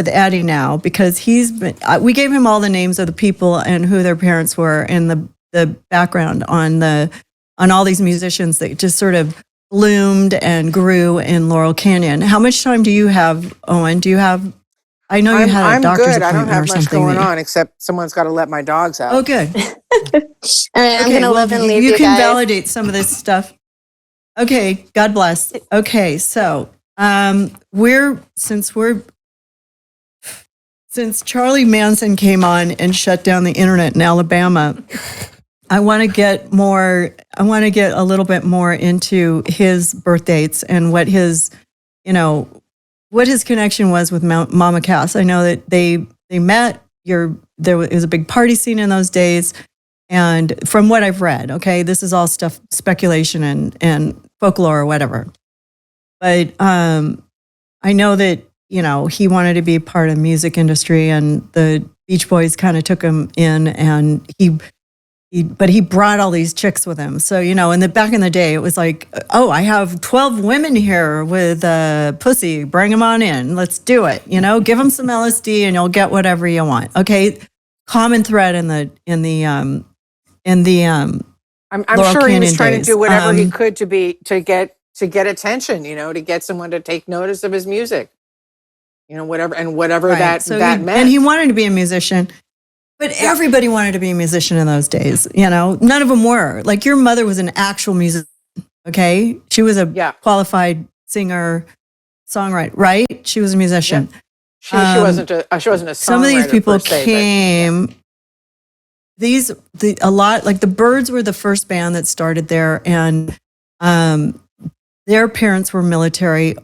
[SPEAKER 2] Eddie now, because he's been. We gave him all the names of the people and who their parents were and the background on all these musicians that just sort of bloomed and grew in Laurel Canyon. How much time do you have, Owen? Do you have? I know you had a doctor's
[SPEAKER 3] good. I
[SPEAKER 2] appointment
[SPEAKER 3] don't have
[SPEAKER 2] or
[SPEAKER 3] much
[SPEAKER 2] something.
[SPEAKER 3] going on, except someone's got to let my dogs out.
[SPEAKER 2] Oh, good.
[SPEAKER 4] All right, I'm gonna live and leave you
[SPEAKER 2] You can
[SPEAKER 4] guys.
[SPEAKER 2] validate some of this stuff. Okay, God bless. Okay, so since Charlie Manson came on and shut down the internet in Alabama, I want to get a little bit more into his birth dates and what his connection was with Mama Cass. I know that they met. There was a big party scene in those days, and from what I've read, okay, this is all stuff, speculation and folklore or whatever. But I know that he wanted to be part of the music industry, and the Beach Boys kind of took him in, and but he brought all these chicks with him. So, back in the day, it was like, oh, I have 12 women here with pussy. Bring them on in. Let's do it. Give them some LSD and you'll get whatever you want. Okay. Common thread in the
[SPEAKER 3] I'm
[SPEAKER 2] Laurel
[SPEAKER 3] sure he was
[SPEAKER 2] Canyon
[SPEAKER 3] trying
[SPEAKER 2] days.
[SPEAKER 3] to do whatever he could to get attention, to get someone to take notice of his music. Whatever
[SPEAKER 2] Right.
[SPEAKER 3] that
[SPEAKER 2] So
[SPEAKER 3] meant.
[SPEAKER 2] And he wanted to be a musician. But everybody wanted to be a musician in those days, None of them were. Like, your mother was an actual musician, okay? She was a qualified singer, songwriter, right? She was a musician.
[SPEAKER 3] Yeah. She wasn't a songwriter.
[SPEAKER 2] Some of these people
[SPEAKER 3] per se,
[SPEAKER 2] came. A lot, like the Byrds were the first band that started there, and their parents were military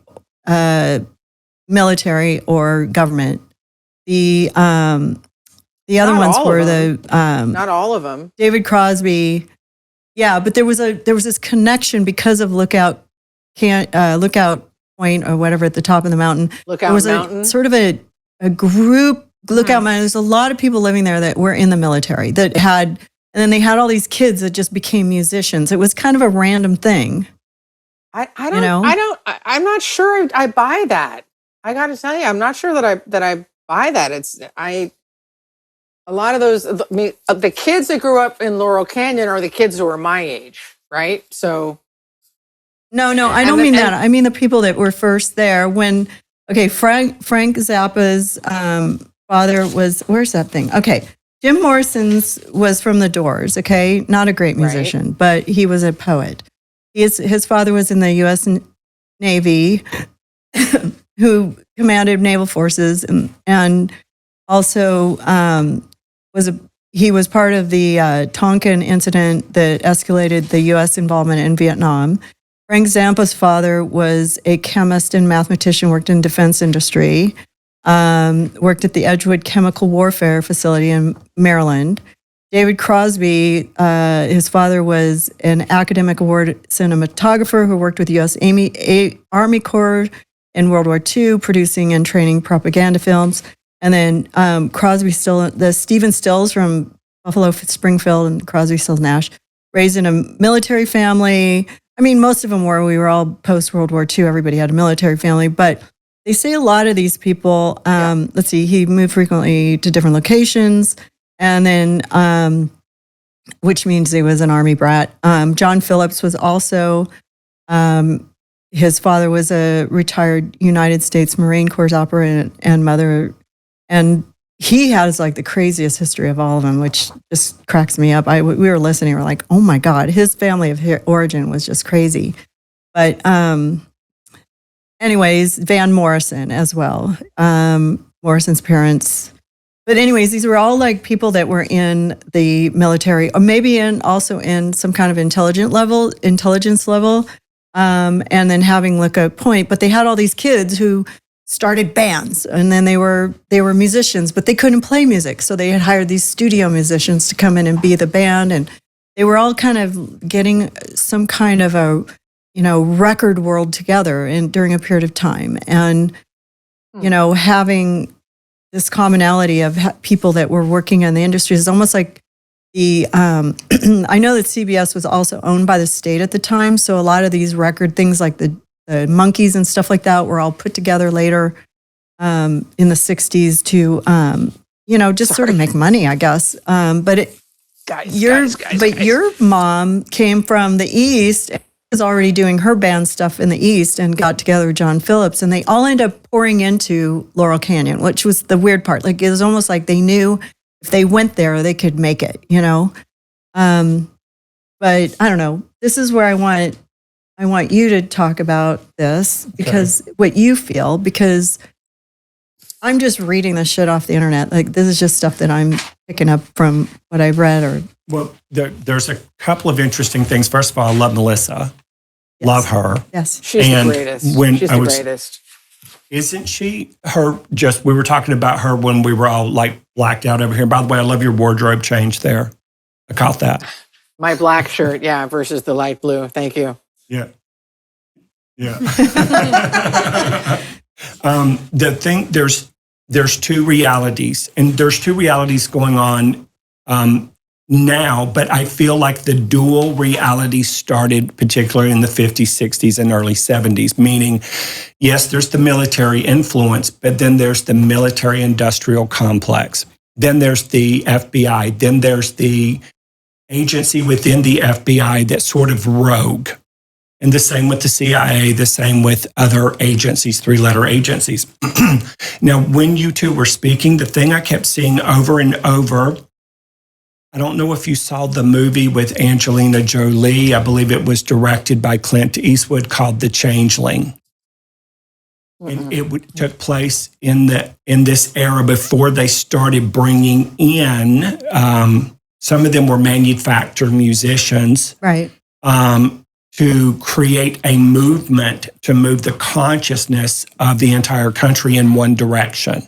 [SPEAKER 2] or government. The other
[SPEAKER 3] Not
[SPEAKER 2] ones
[SPEAKER 3] all
[SPEAKER 2] were
[SPEAKER 3] of
[SPEAKER 2] the
[SPEAKER 3] not all of them.
[SPEAKER 2] David Crosby. Yeah, but there was this connection because of Lookout Point or whatever at the top of the mountain.
[SPEAKER 3] Lookout
[SPEAKER 2] There was
[SPEAKER 3] Mountain.
[SPEAKER 2] a sort of a group, Lookout Mountain. There's a lot of people living there that were in the military and then they had all these kids that just became musicians. It was kind of a random thing.
[SPEAKER 3] I'm not sure I buy that. I got to tell you, I'm not sure that I buy that. A lot of those, the kids that grew up in Laurel Canyon are the kids who are my age, right? So.
[SPEAKER 2] No, I don't mean that. I mean the people that were first there when, Frank Zappa's father was, where's that thing? Okay, Jim Morrison's was from the Doors, okay? Not a great musician, but he was a poet. His father was in the U.S. Navy, who commanded naval forces and also he was part of the Tonkin incident that escalated the U.S. involvement in Vietnam. Frank Zappa's father was a chemist and mathematician, worked in defense industry, worked at the Edgewood Chemical Warfare Facility in Maryland. David Crosby, his father was an academic award cinematographer who worked with the U.S. Army Corps in World War II, producing and training propaganda films. And then Crosby Stephen Stills from Buffalo Springfield and Crosby, Stills, Nash, raised in a military family. I mean, most of them were. We were all post-World War II. Everybody had a military family. But they say a lot of these people, let's see, he moved frequently to different locations. And then, which means he was an Army brat. John Phillips was also, his father was a retired United States Marine Corps operator and mother. And he has like the craziest history of all of them, which just cracks me up. We were listening, we're like, oh my God, his family of origin was just crazy. But anyways, Van Morrison as well. Morrison's parents. But anyways, these were all like people that were in the military, or maybe also in some kind of intelligence level, and then having like a point. But they had all these kids who started bands, and then they were musicians, but they couldn't play music, so they had hired these studio musicians to come in and be the band, and they were all kind of getting some kind of a record world together during a period of time, and having this commonality of people that were working in the industry is almost like the, I know that CBS was also owned by the state at the time. So a lot of these record things like the Monkees and stuff like that were all put together later in the 60s to, just sort of make money, I guess. But your mom came from the East, was already doing her band stuff in the East and got together with John Phillips, and they all ended up pouring into Laurel Canyon, which was the weird part. Like, it was almost like they knew if they went there, they could make it, But I don't know. This is where I want you to talk about this, because what you feel, because I'm just reading this shit off the internet. Like, this is just stuff that I'm picking up from what I've read.
[SPEAKER 8] Well, there's a couple of interesting things. First of all, I love Melissa. Yes. Love her.
[SPEAKER 2] Yes.
[SPEAKER 3] She's the greatest. She's the greatest.
[SPEAKER 8] Isn't she? We were talking about her when we were all like blacked out over here. By the way, I love your wardrobe change there. I caught that.
[SPEAKER 3] My black shirt, versus the light blue. Thank you.
[SPEAKER 8] Yeah. The thing, there's two realities, and there's two realities going on now, but I feel like the dual reality started particularly in the 50s, 60s, and early 70s, meaning, yes, there's the military influence, but then there's the military industrial complex. Then there's the FBI. Then there's the agency within the FBI that's sort of rogue. And the same with the CIA, the same with other agencies, three-letter agencies. Now, when you two were speaking, the thing I kept seeing over and over, I don't know if you saw the movie with Angelina Jolie. I believe it was directed by Clint Eastwood, called The Changeling. And it took place in this era before they started bringing in, some of them were manufactured musicians.
[SPEAKER 2] Right.
[SPEAKER 8] To create a movement to move the consciousness of the entire country in one direction.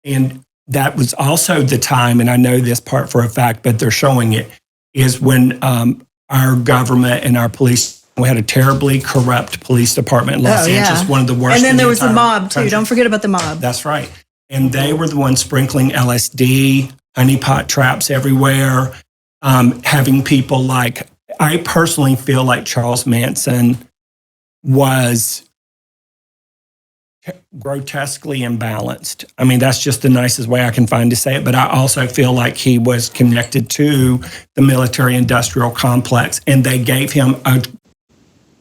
[SPEAKER 8] And that was also the time, and I know this part for a fact, but they're showing it, is when our government and our police, we had a terribly corrupt police department in Los Angeles, one of the worst.
[SPEAKER 2] And then there was the mob
[SPEAKER 8] country.
[SPEAKER 2] too. Don't forget about the mob.
[SPEAKER 8] That's right. And they were the ones sprinkling LSD, honeypot traps everywhere, having people like, I personally feel like Charles Manson was grotesquely imbalanced. I mean, that's just the nicest way I can find to say it. But I also feel like he was connected to the military-industrial complex, and they gave him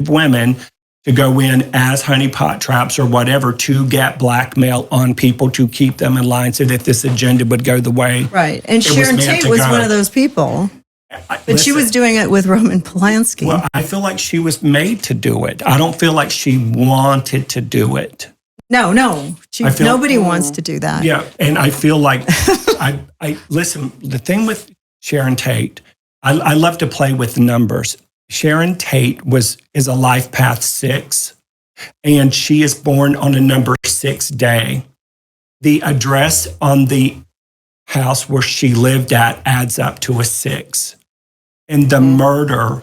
[SPEAKER 8] women to go in as honeypot traps or whatever to get blackmail on people to keep them in line so that this agenda would go the way.
[SPEAKER 2] Right. And Sharon Tate was one of those people. But she was doing it with Roman Polanski.
[SPEAKER 8] Well, I feel like she was made to do it. I don't feel like she wanted to do it.
[SPEAKER 2] No. Nobody wants to do that.
[SPEAKER 8] Yeah, and I feel like, I listen, the thing with Sharon Tate, I love to play with numbers. Sharon Tate is a life path 6, and she is born on a number 6 day. The address on the house where she lived at adds up to a 6. And the murder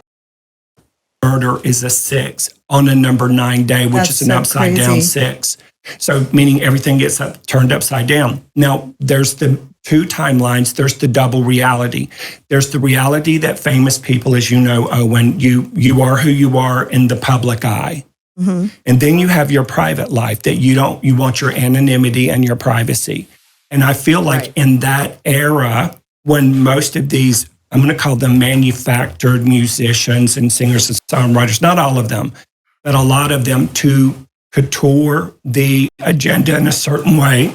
[SPEAKER 8] is a 6 on a number 9 day, which is an upside down 6. So meaning everything gets turned upside down. Now, there's the two timelines. There's the double reality. There's the reality that famous people, as you know, Owen, you are who you are in the public eye. Mm-hmm. And then you have your private life that you want your anonymity and your privacy. And I feel like in that era, when most of these, I'm going to call them manufactured musicians and singers and songwriters, not all of them, but a lot of them, to couture the agenda in a certain way,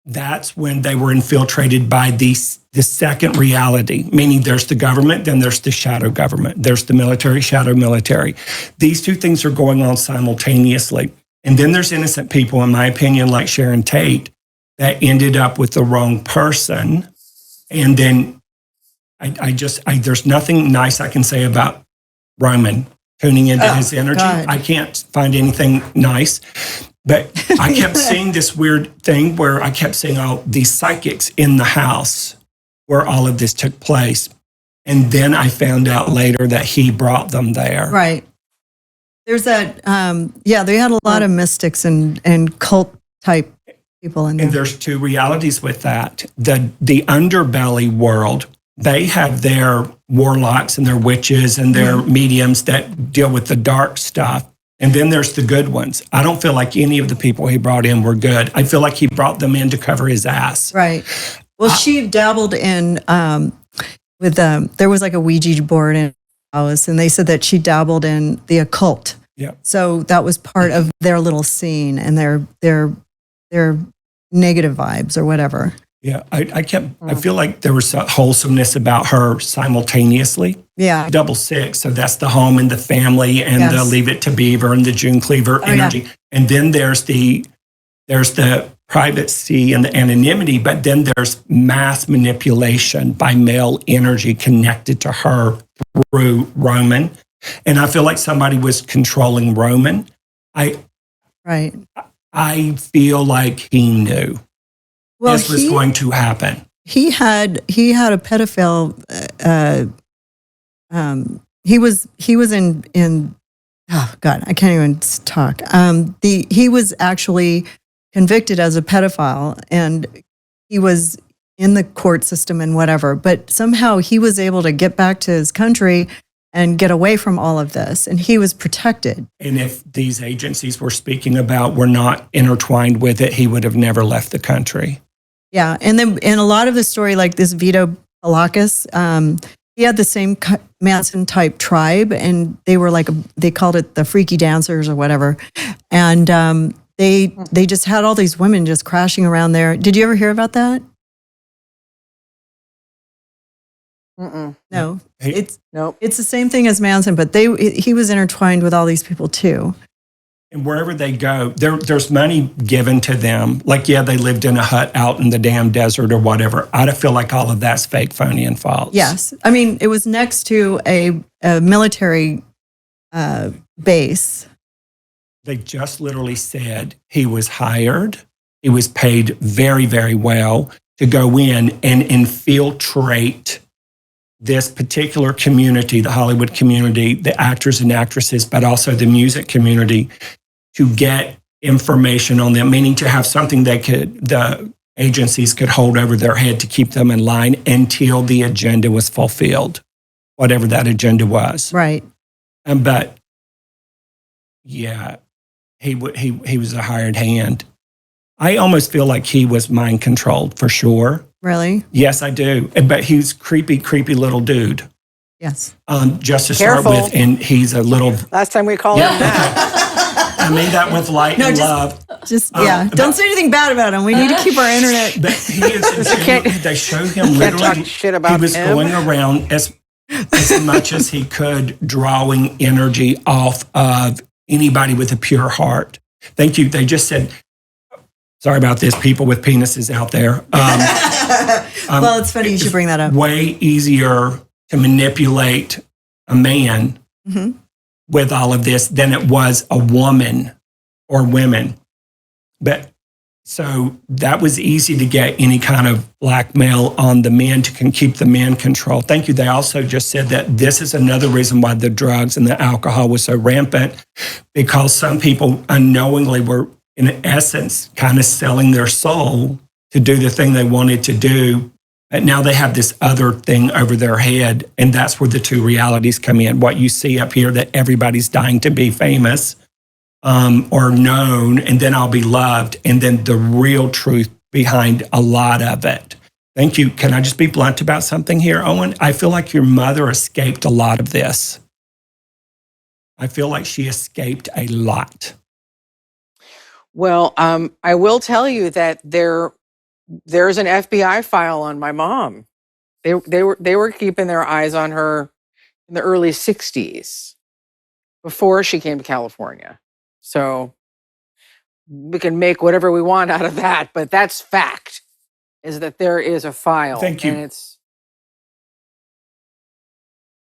[SPEAKER 8] that's when they were infiltrated by the second reality, meaning there's the government, then there's the shadow government, there's the military, shadow military. These two things are going on simultaneously. And then there's innocent people, in my opinion, like Sharon Tate, that ended up with the wrong person. And then there's nothing nice I can say about Roman tuning into his energy.
[SPEAKER 2] God.
[SPEAKER 8] I can't find anything nice. But I kept seeing this weird thing where I kept seeing all these psychics in the house where all of this took place. And then I found out later that he brought them there.
[SPEAKER 2] Right. There's that, they had a lot of mystics and cult type people in there.
[SPEAKER 8] And there's two realities with that. The underbelly world, they have their warlocks and their witches and their mediums that deal with the dark stuff. And then there's the good ones. I don't feel like any of the people he brought in were good. I feel like he brought them in to cover his ass.
[SPEAKER 2] Right. Well, she dabbled in there was like a Ouija board in Alice, and they said that she dabbled in the occult.
[SPEAKER 8] Yeah.
[SPEAKER 2] So that was part of their little scene and their negative vibes or whatever.
[SPEAKER 8] Yeah, I feel like there was a wholesomeness about her simultaneously.
[SPEAKER 2] Yeah.
[SPEAKER 8] Double six. So that's the home and the family and the Leave It to Beaver and the June Cleaver energy. Yeah. And then there's the privacy and the anonymity, but then there's mass manipulation by male energy connected to her through Roman. And I feel like somebody was controlling Roman. I feel like he knew. Well, this was going to happen.
[SPEAKER 2] He had a pedophile. He was in. Oh God, I can't even talk. He was actually convicted as a pedophile, and he was in the court system and whatever. But somehow he was able to get back to his country and get away from all of this, and he was protected.
[SPEAKER 8] And if these agencies we're speaking about were not intertwined with it, he would have never left the country.
[SPEAKER 2] Yeah, and then in a lot of the story, like this Vito Palakis, he had the same Manson type tribe, and they were they called it the freaky dancers or whatever, and they just had all these women just crashing around there. Did you ever hear about that? No, it's the same thing as Manson, but he was intertwined with all these people too.
[SPEAKER 8] And wherever they go, there's money given to them. Like, they lived in a hut out in the damn desert or whatever. I feel like all of that's fake, phony, and false.
[SPEAKER 2] Yes. I mean, it was next to a military base.
[SPEAKER 8] They just literally said he was hired. He was paid very, very well to go in and infiltrate this particular community, the Hollywood community, the actors and actresses, but also the music community, to get information on them, meaning to have something the agencies could hold over their head to keep them in line until the agenda was fulfilled, whatever that agenda was.
[SPEAKER 2] Right.
[SPEAKER 8] But he was a hired hand. I almost feel like he was mind controlled for sure.
[SPEAKER 2] Really?
[SPEAKER 8] Yes, I do. But he's creepy little dude.
[SPEAKER 2] Yes.
[SPEAKER 8] Just to start with, and he's a little.
[SPEAKER 3] Last time we called him that.
[SPEAKER 8] I mean that with light and love.
[SPEAKER 2] Don't say anything bad about him. We need to keep our internet.
[SPEAKER 8] But he is. They show him literally.
[SPEAKER 3] Shit about
[SPEAKER 8] he was
[SPEAKER 3] him.
[SPEAKER 8] going around as much as he could, drawing energy off of anybody with a pure heart. Thank you. They just said. Sorry about this, people with penises out there.
[SPEAKER 2] Well, it's funny you should bring that up.
[SPEAKER 8] Way easier to manipulate a man with all of this than it was a woman or women. But so that was easy to get any kind of blackmail on the men to keep the man control. Thank you. They also just said that this is another reason why the drugs and the alcohol was so rampant, because some people unknowingly were, in essence, kind of selling their soul to do the thing they wanted to do. And now they have this other thing over their head. And that's where the two realities come in. What you see up here, that everybody's dying to be famous or known, and then I'll be loved. And then the real truth behind a lot of it. Thank you. Can I just be blunt about something here, Owen? I feel like your mother escaped a lot of this. I feel like she escaped a lot.
[SPEAKER 3] Well, I will tell you that there there's an FBI file on my mom. They were keeping their eyes on her in the early 60s before she came to California. So we can make whatever we want out of that, but that's fact, is that there is a file.
[SPEAKER 8] Thank you.
[SPEAKER 3] And it's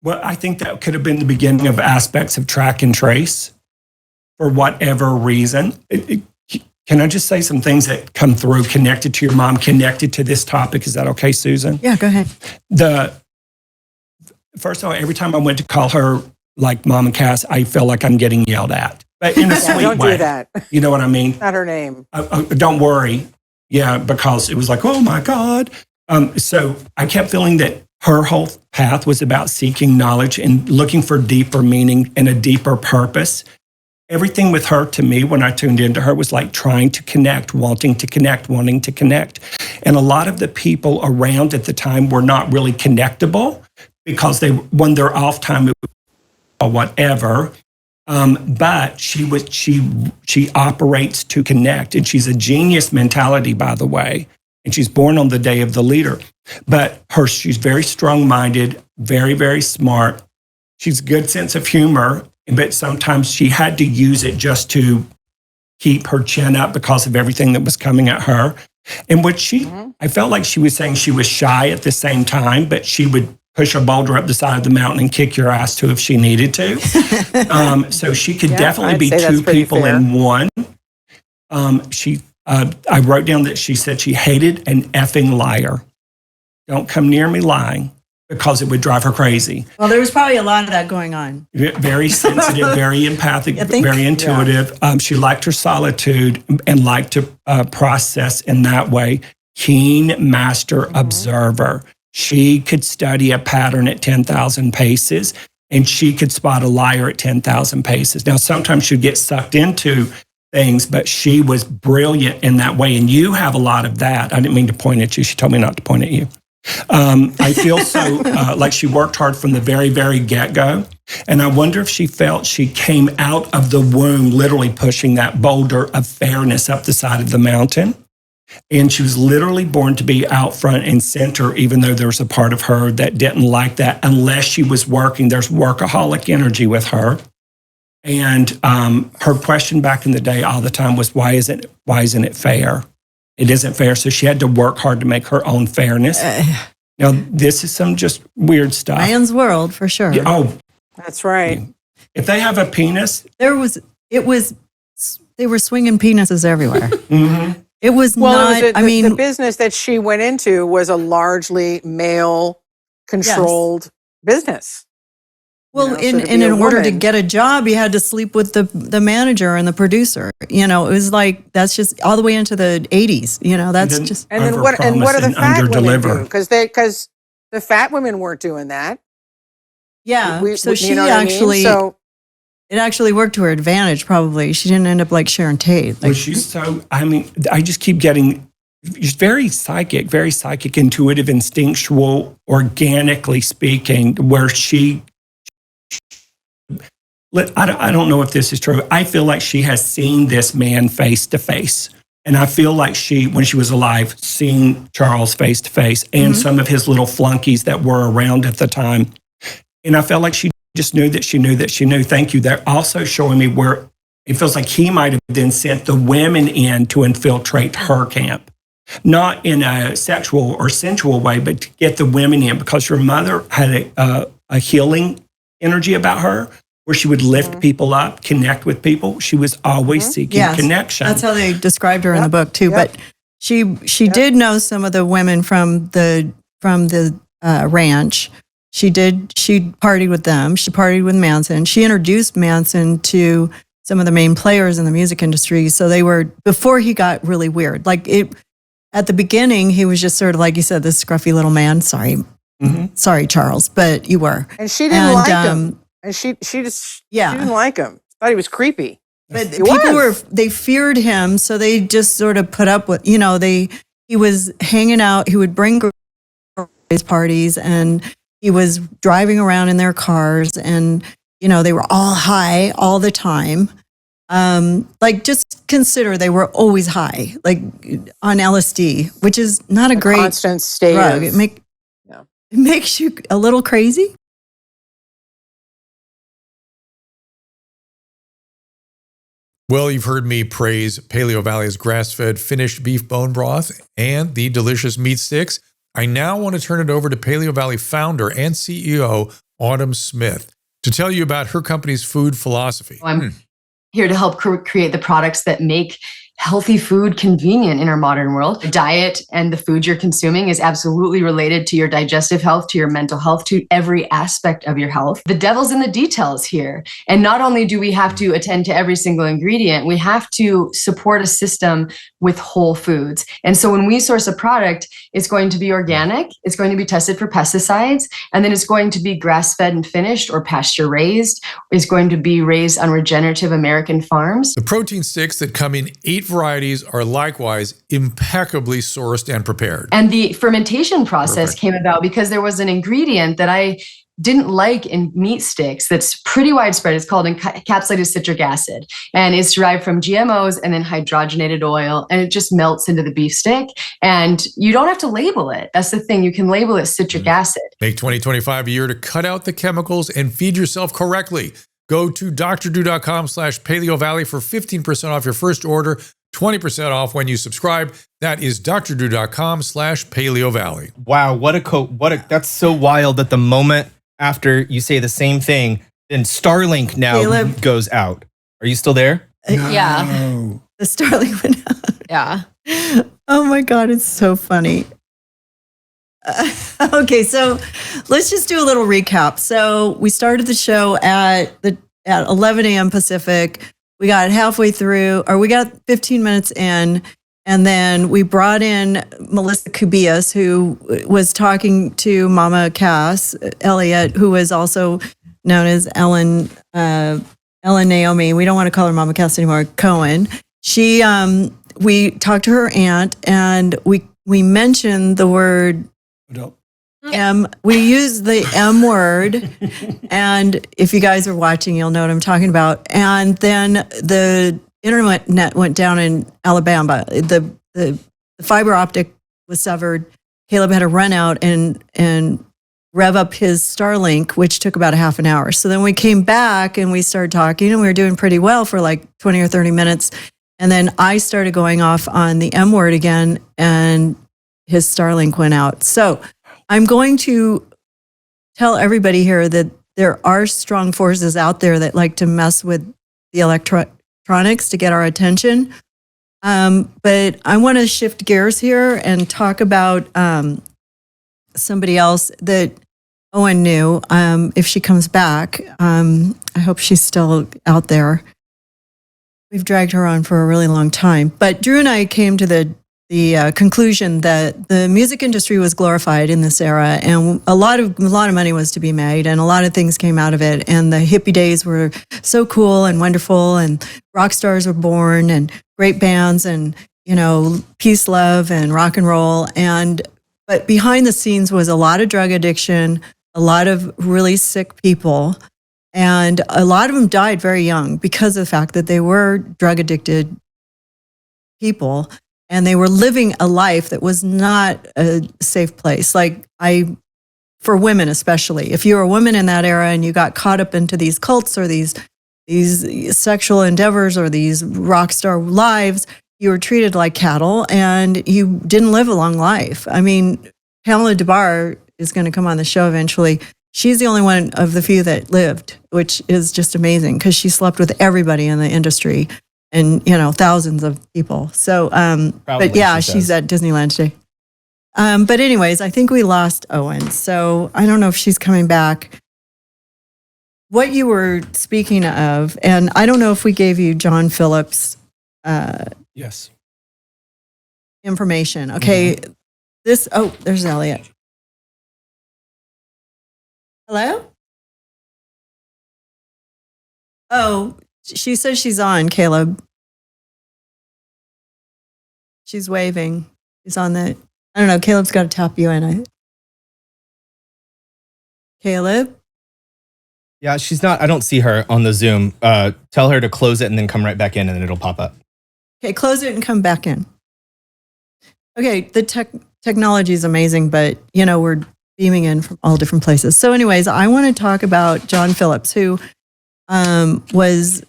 [SPEAKER 8] Well, I think that could have been the beginning of aspects of track and trace for whatever reason. Can I just say some things that come through connected to your mom, connected to this topic? Is that okay, Susan?
[SPEAKER 2] Yeah, go ahead.
[SPEAKER 8] First of all, every time I went to call her like Mama Cass, I feel like I'm getting yelled at, but in a sweet
[SPEAKER 3] don't
[SPEAKER 8] way.
[SPEAKER 3] do that.
[SPEAKER 8] You know what I mean?
[SPEAKER 3] Not her name.
[SPEAKER 8] Don't worry. Yeah, because it was like, oh my God. So I kept feeling that her whole path was about seeking knowledge and looking for deeper meaning and a deeper purpose. Everything with her, to me, when I tuned into her, was like trying to connect, wanting to connect, wanting to connect. And a lot of the people around at the time were not really connectable because when they're off time or whatever. But she operates to connect, and she's a genius mentality, by the way. And she's born on the day of the leader. But she's very strong-minded, very, very smart. She's a good sense of humor, but sometimes she had to use it just to keep her chin up because of everything that was coming at her. And I felt like she was saying she was shy at the same time, but she would push a boulder up the side of the mountain and kick your ass too if she needed to. So she could definitely be two people in one. I wrote down that she said she hated an effing liar. Don't come near me lying, because it would drive her crazy.
[SPEAKER 2] Well, there was probably a lot of that going on.
[SPEAKER 8] Very sensitive, very empathic, very intuitive. Yeah. She liked her solitude and liked to process in that way. Keen master observer. She could study a pattern at 10,000 paces, and she could spot a liar at 10,000 paces. Now, sometimes she'd get sucked into things, but she was brilliant in that way. And you have a lot of that. I didn't mean to point at you. She told me not to point at you. I feel so like she worked hard from the very, very get-go. And I wonder if she felt she came out of the womb literally pushing that boulder of fairness up the side of the mountain. And she was literally born to be out front and center, even though there was a part of her that didn't like that unless she was working. There's workaholic energy with her. And her question back in the day all the time was, why isn't it fair? It isn't fair. So she had to work hard to make her own fairness. Now, this is some just weird stuff.
[SPEAKER 2] Man's world, for sure.
[SPEAKER 8] Yeah,
[SPEAKER 3] that's right.
[SPEAKER 8] If they have a penis.
[SPEAKER 2] They were swinging penises everywhere.
[SPEAKER 8] Mm-hmm.
[SPEAKER 2] It was
[SPEAKER 3] the business that she went into was a largely male-controlled business.
[SPEAKER 2] Well, in order to get a job, you had to sleep with the manager and the producer. It was like, that's just all the way into the 80s. That's just.
[SPEAKER 3] And then what are the fat women do? Because the fat women weren't doing that.
[SPEAKER 2] Yeah. It actually worked to her advantage, probably. She didn't end up like Sharon Tate.
[SPEAKER 8] Well, I just keep getting, she's very psychic, intuitive, instinctual, organically speaking, where I don't know if this is true. I feel like she has seen this man face to face. And I feel like when she was alive, seen Charles face to face and some of his little flunkies that were around at the time. And I felt like she just knew that she knew that she knew. Thank you. They're also showing me where it feels like he might have then sent the women in to infiltrate her camp. Not in a sexual or sensual way, but to get the women in, because your mother had a healing energy about her where she would lift people up, connect with people. She was always seeking connection.
[SPEAKER 2] That's how they described her in the book too. But she did know some of the women from the ranch. She partied with them. She partied with Manson. She introduced Manson to some of the main players in the music industry. So they were, before he got really weird. Like at the beginning, he was just sort of, like you said, this scruffy little man. Sorry, Charles, but you were.
[SPEAKER 3] And she didn't like him. And she didn't like him. Thought he was creepy.
[SPEAKER 2] But they feared him, so they just sort of put up with, he was hanging out. He would bring girls' parties, and he was driving around in their cars, and they were all high all the time. Like just consider they were always high, like on LSD, which is not a great
[SPEAKER 3] constant state
[SPEAKER 2] drug.
[SPEAKER 3] of-
[SPEAKER 2] It makes you a little crazy.
[SPEAKER 5] Well, you've heard me praise Paleo Valley's grass-fed finished beef bone broth and the delicious meat sticks. I now want to turn it over to Paleo Valley founder and CEO, Autumn Smith, to tell you about her company's food philosophy.
[SPEAKER 9] I'm here to help create the products that make healthy food convenient in our modern world. The diet and the food you're consuming is absolutely related to your digestive health, to your mental health, to every aspect of your health. The devil's in the details here. And not only do we have to attend to every single ingredient, we have to support a system with whole foods. And so when we source a product, it's going to be organic, it's going to be tested for pesticides, and then it's going to be grass-fed and finished or pasture-raised. It's going to be raised on regenerative American farms.
[SPEAKER 5] The protein sticks that come in 8 varieties are likewise impeccably sourced and prepared.
[SPEAKER 9] And the fermentation process came about because there was an ingredient that I didn't like in meat sticks that's pretty widespread. It's called encapsulated citric acid, and it's derived from GMOs and then hydrogenated oil, and it just melts into the beef stick. And you don't have to label it. That's the thing. You can label it citric acid.
[SPEAKER 5] Make 2025 a year to cut out the chemicals and feed yourself correctly. Go to drdrew.com/Paleo Valley for 15% off your first order, 20% off when you subscribe. That is drdrew.com/Paleo Valley.
[SPEAKER 7] Wow, that's so wild that the moment after you say the same thing, then Starlink now
[SPEAKER 2] Caleb.
[SPEAKER 7] goes out. Are you still there?
[SPEAKER 4] Yeah.
[SPEAKER 2] The Starlink went out.
[SPEAKER 4] Yeah.
[SPEAKER 2] Oh my God, it's so funny. Okay, so let's just do a little recap. So we started the show at 11 a.m. Pacific. We got halfway through, or we got 15 minutes in, and then we brought in Melissa Kubias, who was talking to Mama Cass Elliot, who was also known as Ellen Naomi. We don't want to call her Mama Cass anymore. Cohen. We talked to her aunt, and we mentioned the word. We use the M word, and if you guys are watching, you'll know what I'm talking about. And then the internet went down in Alabama. The fiber optic was severed. Caleb had to run out and rev up his Starlink, which took about a half an hour. So then we came back and we started talking, and we were doing pretty well for like 20 or 30 minutes. And then I started going off on the M word again, and his Starlink went out. So I'm going to tell everybody here that there are strong forces out there that like to mess with the electronics to get our attention. But I want to shift gears here and talk about somebody else that Owen knew. If she comes back, I hope she's still out there. We've dragged her on for a really long time. But Drew and I came to the conclusion that the music industry was glorified in this era, and a lot of money was to be made, and a lot of things came out of it. And the hippie days were so cool and wonderful, and rock stars were born, and great bands, and peace, love, and rock and roll. But behind the scenes was a lot of drug addiction, a lot of really sick people, and a lot of them died very young because of the fact that they were drug addicted people. And they were living a life that was not a safe place. For women especially, if you were a woman in that era and you got caught up into these cults or these sexual endeavors or these rock star lives, you were treated like cattle and you didn't live a long life. I mean, Pamela Des Barres is going to come on the show eventually. She's the only one of the few that lived, which is just amazing because she slept with everybody in the industry. And, thousands of people. So, but yeah, she's at Disneyland today. But anyways, I think we lost Owen. So I don't know if she's coming back. What you were speaking of, and I don't know if we gave you John Phillips.
[SPEAKER 8] Yes.
[SPEAKER 2] Information. Okay. Mm-hmm. There's Elliot. Hello? Oh, she says she's on, Caleb. She's waving. She's on I don't know, Caleb's got to tap you in. Caleb?
[SPEAKER 7] Yeah, she's not. I don't see her on the Zoom. Tell her to close it and then come right back in, and then it'll pop up.
[SPEAKER 2] Okay, close it and come back in. Okay, the technology is amazing, but we're beaming in from all different places. So, anyways, I want to talk about John Phillips, who was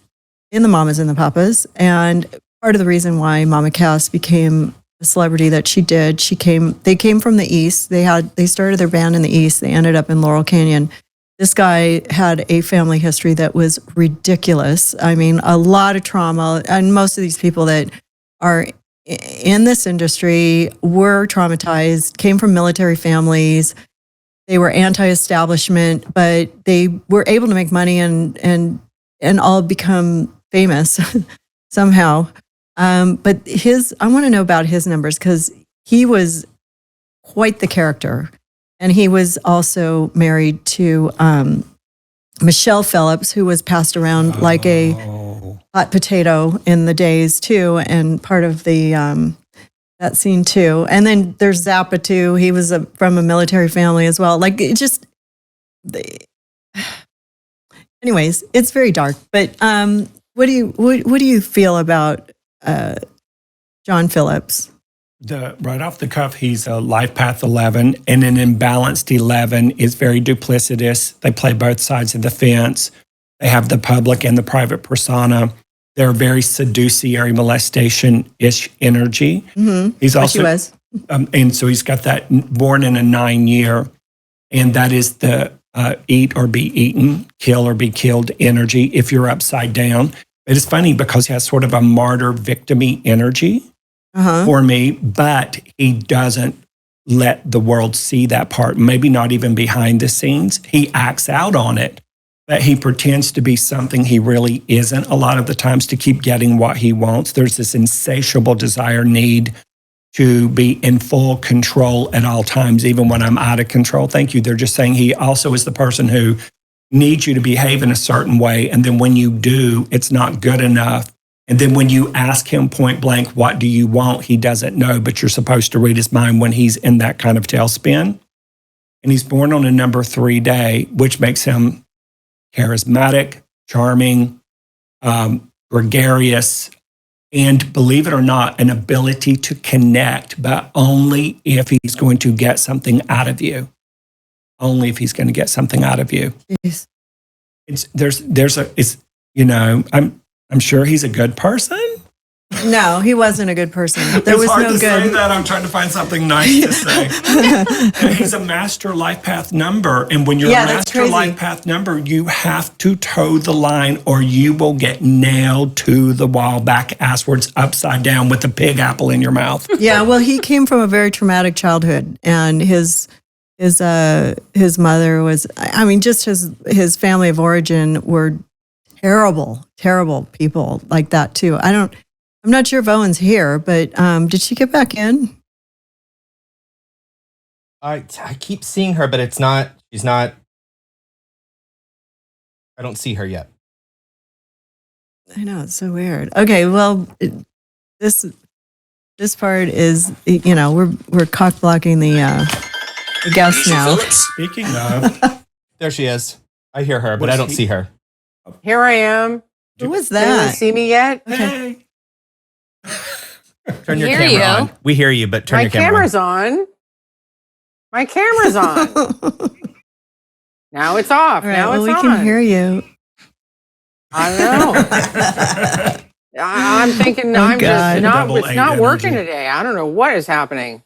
[SPEAKER 2] in the Mamas and the Papas, and part of the reason why Mama Cass became the celebrity that she did. They came from the East. They started their band in the East. They ended up in Laurel Canyon. This guy had a family history that was ridiculous. I mean, a lot of trauma, and most of these people that are in this industry were traumatized, came from military families. They were anti-establishment, but they were able to make money and all become famous somehow. But I want to know about his numbers, because he was quite the character. And he was also married to Michelle Phillips, who was passed around like a hot potato in the days too, and part of the that scene too. And then there's Zappa too. He was from a military family as well. Like anyways, it's very dark. But what do you feel about John Phillips?
[SPEAKER 8] Right off the cuff, he's a life path 11, and an imbalanced 11 is very duplicitous. They play both sides of the fence. They have the public and the private persona. They're very seducere, molestation-ish energy.
[SPEAKER 2] Mm-hmm.
[SPEAKER 8] He's also,
[SPEAKER 2] he was.
[SPEAKER 8] And so he's got that born in a 9 year, and that is the eat or be eaten, kill or be killed energy if you're upside down. It is funny because he has sort of a martyr victim-y energy. For me, but he doesn't let the world see that part, maybe not even behind the scenes. He acts out on it, but he pretends to be something he really isn't a lot of the times to keep getting what he wants. There's this insatiable desire, need to be in full control at all times, even when I'm out of control. Thank you. They're just saying he also is the person who needs you to behave in a certain way, and then when you do, it's not good enough. And then when you ask him point blank, what do you want? He doesn't know, but you're supposed to read his mind when he's in that kind of tailspin. And he's born on a number 3 day, which makes him charismatic, charming, gregarious, and believe it or not, an ability to connect, but only if he's going to get something out of you. Only if he's going to get something out of you.
[SPEAKER 2] Jeez.
[SPEAKER 8] I'm sure he's a good person.
[SPEAKER 2] No, he wasn't a good person. There
[SPEAKER 8] It's
[SPEAKER 2] was
[SPEAKER 8] hard
[SPEAKER 2] no
[SPEAKER 8] to
[SPEAKER 2] good.
[SPEAKER 8] say that. I'm trying to find something nice to say. And he's a master life path number. And when you're a master life path number, you have to toe the line or you will get nailed to the wall, back asswards, upside down with a pig apple in your mouth.
[SPEAKER 2] Yeah, well, he came from a very traumatic childhood, and his mother was, just his family of origin were terrible people like that too. I'm not sure if Owen's here, but did she get back in?
[SPEAKER 7] I keep seeing her, but she's not. I don't see her yet.
[SPEAKER 2] I know, it's so weird. Okay, well, this part is, we're cock blocking the guest now.
[SPEAKER 8] Speaking of,
[SPEAKER 7] There she is. I hear her, but I don't see her.
[SPEAKER 3] Here I am.
[SPEAKER 2] Who was
[SPEAKER 3] Anyone
[SPEAKER 2] that?
[SPEAKER 3] see me yet?
[SPEAKER 8] hey,
[SPEAKER 7] Turn your
[SPEAKER 9] Hear
[SPEAKER 7] camera
[SPEAKER 9] you.
[SPEAKER 7] on. We hear you, but turn
[SPEAKER 3] My
[SPEAKER 7] your camera
[SPEAKER 3] camera's on. My camera's on. Now it's off.
[SPEAKER 2] All right,
[SPEAKER 3] Now
[SPEAKER 2] well,
[SPEAKER 3] it's
[SPEAKER 2] we
[SPEAKER 3] on.
[SPEAKER 2] can hear you.
[SPEAKER 3] I know. I'm thinking
[SPEAKER 2] Oh,
[SPEAKER 3] I'm
[SPEAKER 2] God.
[SPEAKER 3] just not.
[SPEAKER 8] Double
[SPEAKER 3] It's
[SPEAKER 8] A
[SPEAKER 3] not working
[SPEAKER 8] energy.
[SPEAKER 3] today. I don't know what is happening.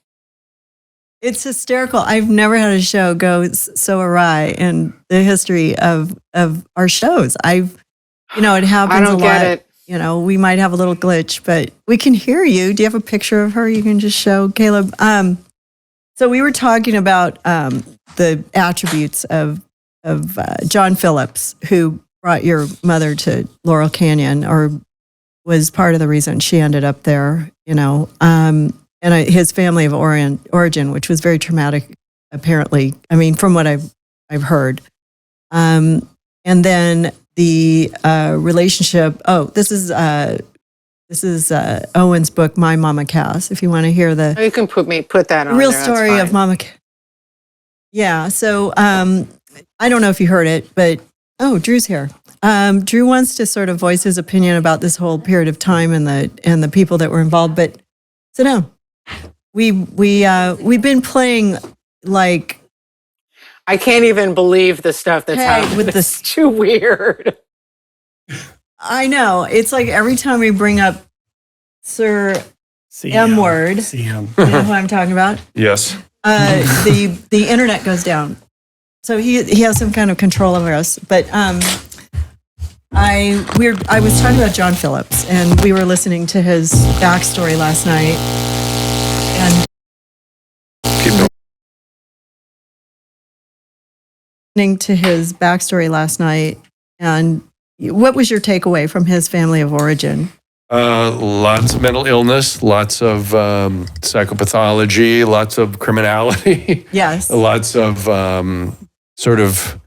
[SPEAKER 2] It's hysterical. I've never had a show go so awry in the history of our shows. It happens
[SPEAKER 3] I don't
[SPEAKER 2] a lot.
[SPEAKER 3] get it.
[SPEAKER 2] We might have a little glitch, but we can hear you. Do you have a picture of her you can just show, Caleb? So we were talking about the attributes of John Phillips, who brought your mother to Laurel Canyon, or was part of the reason she ended up there, and his family of origin, which was very traumatic, apparently. From what I've heard. And then the relationship. Oh, this is Owen's book, My Mama Cass. If you want to hear the
[SPEAKER 3] You can put that on
[SPEAKER 2] real
[SPEAKER 3] there, that's
[SPEAKER 2] story of
[SPEAKER 3] fine.
[SPEAKER 2] Mama. Yeah. So I don't know if you heard it, but Oh, Drew's here. Drew wants to sort of voice his opinion about this whole period of time and the people that were involved. But sit down. We've been playing like
[SPEAKER 3] I can't even believe the stuff that's happening
[SPEAKER 2] with
[SPEAKER 3] it's
[SPEAKER 2] this.
[SPEAKER 3] too weird.
[SPEAKER 2] I know. It's like every time we bring up Sir M word,
[SPEAKER 8] CM.
[SPEAKER 2] you know who I'm talking about?
[SPEAKER 5] Yes.
[SPEAKER 2] The internet goes down. So he has some kind of control over us. But I was talking about John Phillips, and we were listening to his backstory last night. And listening to his backstory last night, and what was your takeaway from his family of origin?
[SPEAKER 5] Lots of mental illness, lots of psychopathology, lots of criminality.
[SPEAKER 2] Yes.
[SPEAKER 5] Lots of sort of.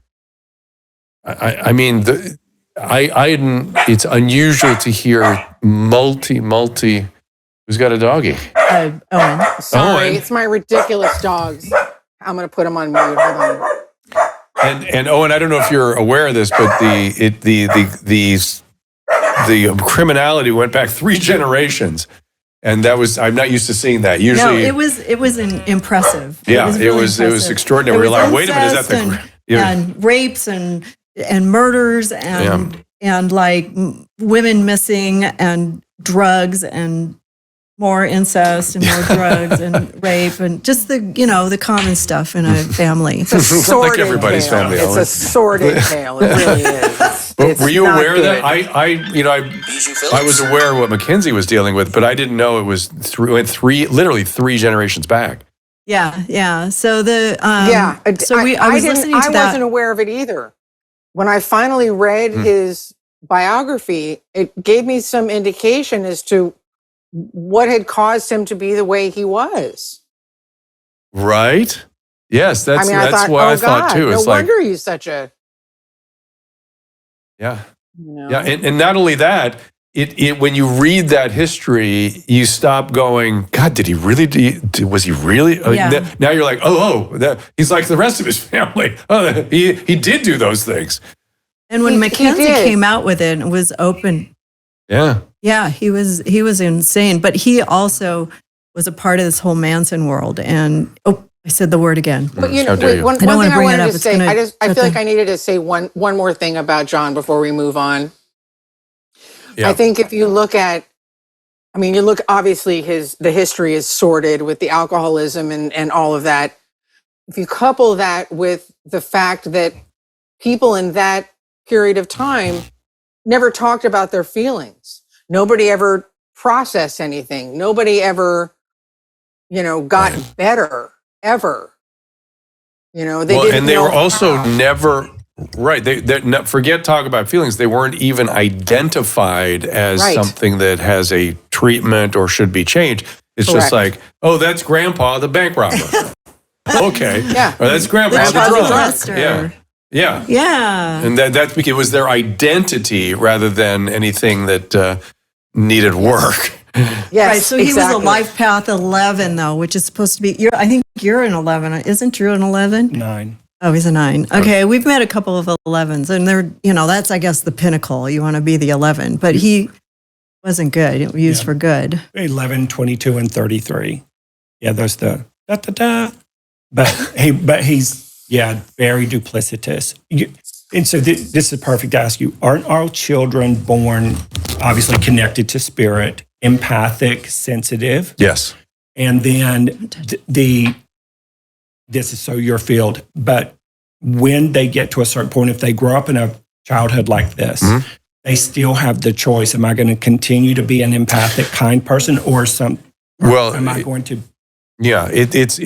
[SPEAKER 5] It's unusual to hear multi. Who's got a doggy?
[SPEAKER 2] Owen.
[SPEAKER 3] Sorry,
[SPEAKER 5] Owen.
[SPEAKER 3] it's my ridiculous dogs. I'm going to put them on mute. Hold on.
[SPEAKER 5] And Owen, I don't know if you're aware of this, but the criminality went back 3 generations, and I'm not used to seeing that. Usually,
[SPEAKER 2] No, it was impressive.
[SPEAKER 5] Yeah, it
[SPEAKER 2] really
[SPEAKER 5] was
[SPEAKER 2] impressive.
[SPEAKER 5] extraordinary. We were like, wait a minute, is that
[SPEAKER 2] incest and rapes and murders and like women missing and drugs and more incest and more drugs and rape and just the common stuff in a family.
[SPEAKER 3] It's a sordid
[SPEAKER 5] like everybody's
[SPEAKER 3] tale.
[SPEAKER 5] family.
[SPEAKER 3] It's
[SPEAKER 5] Owen.
[SPEAKER 3] a sordid tale. It really is.
[SPEAKER 5] But
[SPEAKER 3] It's
[SPEAKER 5] were you
[SPEAKER 3] not
[SPEAKER 5] aware
[SPEAKER 3] good.
[SPEAKER 5] that I was aware of what Mackenzie was dealing with, but I didn't know it was literally 3 generations back.
[SPEAKER 2] Yeah. So the So I was listening to that.
[SPEAKER 3] I wasn't aware of it either. When I finally read his biography, it gave me some indication as to what had caused him to be the way he was.
[SPEAKER 5] Right? Yes, that's
[SPEAKER 3] I thought,
[SPEAKER 5] what I thought
[SPEAKER 3] God,
[SPEAKER 5] too.
[SPEAKER 3] No
[SPEAKER 5] It's like,
[SPEAKER 3] wonder he's such a.
[SPEAKER 5] yeah.
[SPEAKER 3] You know.
[SPEAKER 5] Yeah, and not only that, it when you read that history, you stop going, God, did he really? Was he really?
[SPEAKER 2] Yeah.
[SPEAKER 5] Now you're like, he's like the rest of his family. Oh, he did do those things.
[SPEAKER 2] And when
[SPEAKER 3] He
[SPEAKER 2] Mackenzie
[SPEAKER 3] did.
[SPEAKER 2] came out with it and was open,
[SPEAKER 5] Yeah.
[SPEAKER 2] yeah, he was insane. But he also was a part of this whole Manson world. And I said the word again.
[SPEAKER 3] But
[SPEAKER 5] How dare you.
[SPEAKER 3] one
[SPEAKER 2] I don't
[SPEAKER 3] thing
[SPEAKER 2] wanna
[SPEAKER 3] I
[SPEAKER 2] bring it
[SPEAKER 3] wanted
[SPEAKER 2] up.
[SPEAKER 3] to
[SPEAKER 2] It's
[SPEAKER 3] say,
[SPEAKER 2] gonna
[SPEAKER 3] I
[SPEAKER 2] cut
[SPEAKER 3] feel like
[SPEAKER 2] the-
[SPEAKER 3] I needed to say one more thing about John before we move on.
[SPEAKER 5] Yeah.
[SPEAKER 3] I think if you look at, obviously the history is sordid with the alcoholism and all of that. If you couple that with the fact that people in that period of time never talked about their feelings. Nobody ever processed anything. Nobody ever, got better ever. They didn't
[SPEAKER 5] and they
[SPEAKER 3] know
[SPEAKER 5] were also
[SPEAKER 3] how.
[SPEAKER 5] never right. Forget talk about feelings. They weren't even identified as
[SPEAKER 3] Right.
[SPEAKER 5] something that has a treatment or should be changed. It's just
[SPEAKER 3] Correct.
[SPEAKER 5] like, oh, that's Grandpa, the bank robber. Okay.
[SPEAKER 3] Yeah.
[SPEAKER 5] Or that's Grandpa, the
[SPEAKER 2] child
[SPEAKER 5] drunk.
[SPEAKER 2] molester.
[SPEAKER 5] Yeah. Yeah.
[SPEAKER 2] Yeah.
[SPEAKER 5] And that's because it was their identity rather than anything that needed work.
[SPEAKER 3] Yes,
[SPEAKER 2] Right. So he
[SPEAKER 3] exactly.
[SPEAKER 2] was a life path 11, though, which is supposed to be, I think you're an 11. Isn't Drew an 11?
[SPEAKER 8] 9.
[SPEAKER 2] Oh, he's a 9. Okay. We've met a couple of 11s, and they're, that's, I guess, the pinnacle. You want to be the 11, but he wasn't good. It was used for good.
[SPEAKER 8] 11, 22, and 33. Yeah, there's the da-da-da. But he's, very duplicitous. And so this is perfect to ask you, aren't all children born obviously connected to spirit, empathic, sensitive?
[SPEAKER 5] Yes.
[SPEAKER 8] And then this is so your field, but when they get to a certain point, if they grow up in a childhood like this, they still have the choice. Am I going to continue to be an empathic, kind person or am I going to?
[SPEAKER 5] Yeah, it's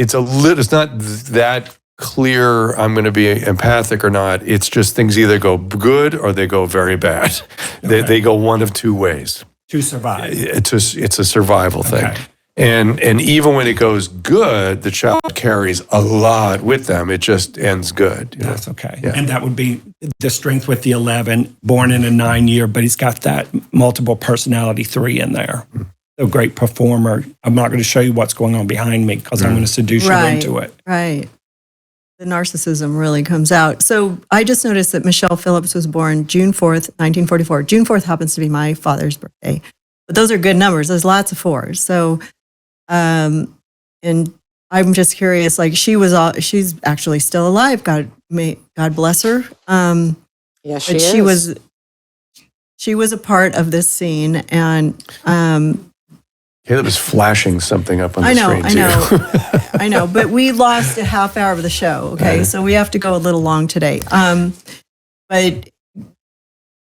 [SPEAKER 5] not that clear I'm going to be empathic or not. It's just things either go good or they go very bad.
[SPEAKER 8] Okay.
[SPEAKER 5] They go one of 2 ways.
[SPEAKER 8] To survive.
[SPEAKER 5] It's a survival thing.
[SPEAKER 8] Okay.
[SPEAKER 5] And even when it goes good, the child carries a lot with them. It just ends good.
[SPEAKER 8] That's okay.
[SPEAKER 5] Yeah.
[SPEAKER 8] And that would be the strength with the 11, born in a 9 year, but he's got that multiple personality 3 in there. A great performer. I'm not going to show you what's going on behind me because I'm going to seduce you into it.
[SPEAKER 2] Right. narcissism really comes out. So I just noticed that Michelle Phillips was born June 4th, 1944. June 4th happens to be my father's birthday. But those are good numbers. There's lots of fours. So, and I'm just curious, like she's actually still alive. God bless her.
[SPEAKER 3] Yes, she
[SPEAKER 2] but
[SPEAKER 3] is.
[SPEAKER 2] She was a part of this scene, and
[SPEAKER 10] Caleb is flashing something up on the screen too.
[SPEAKER 2] I know. But we lost a half hour of the show. Okay, so we have to go a little long today. But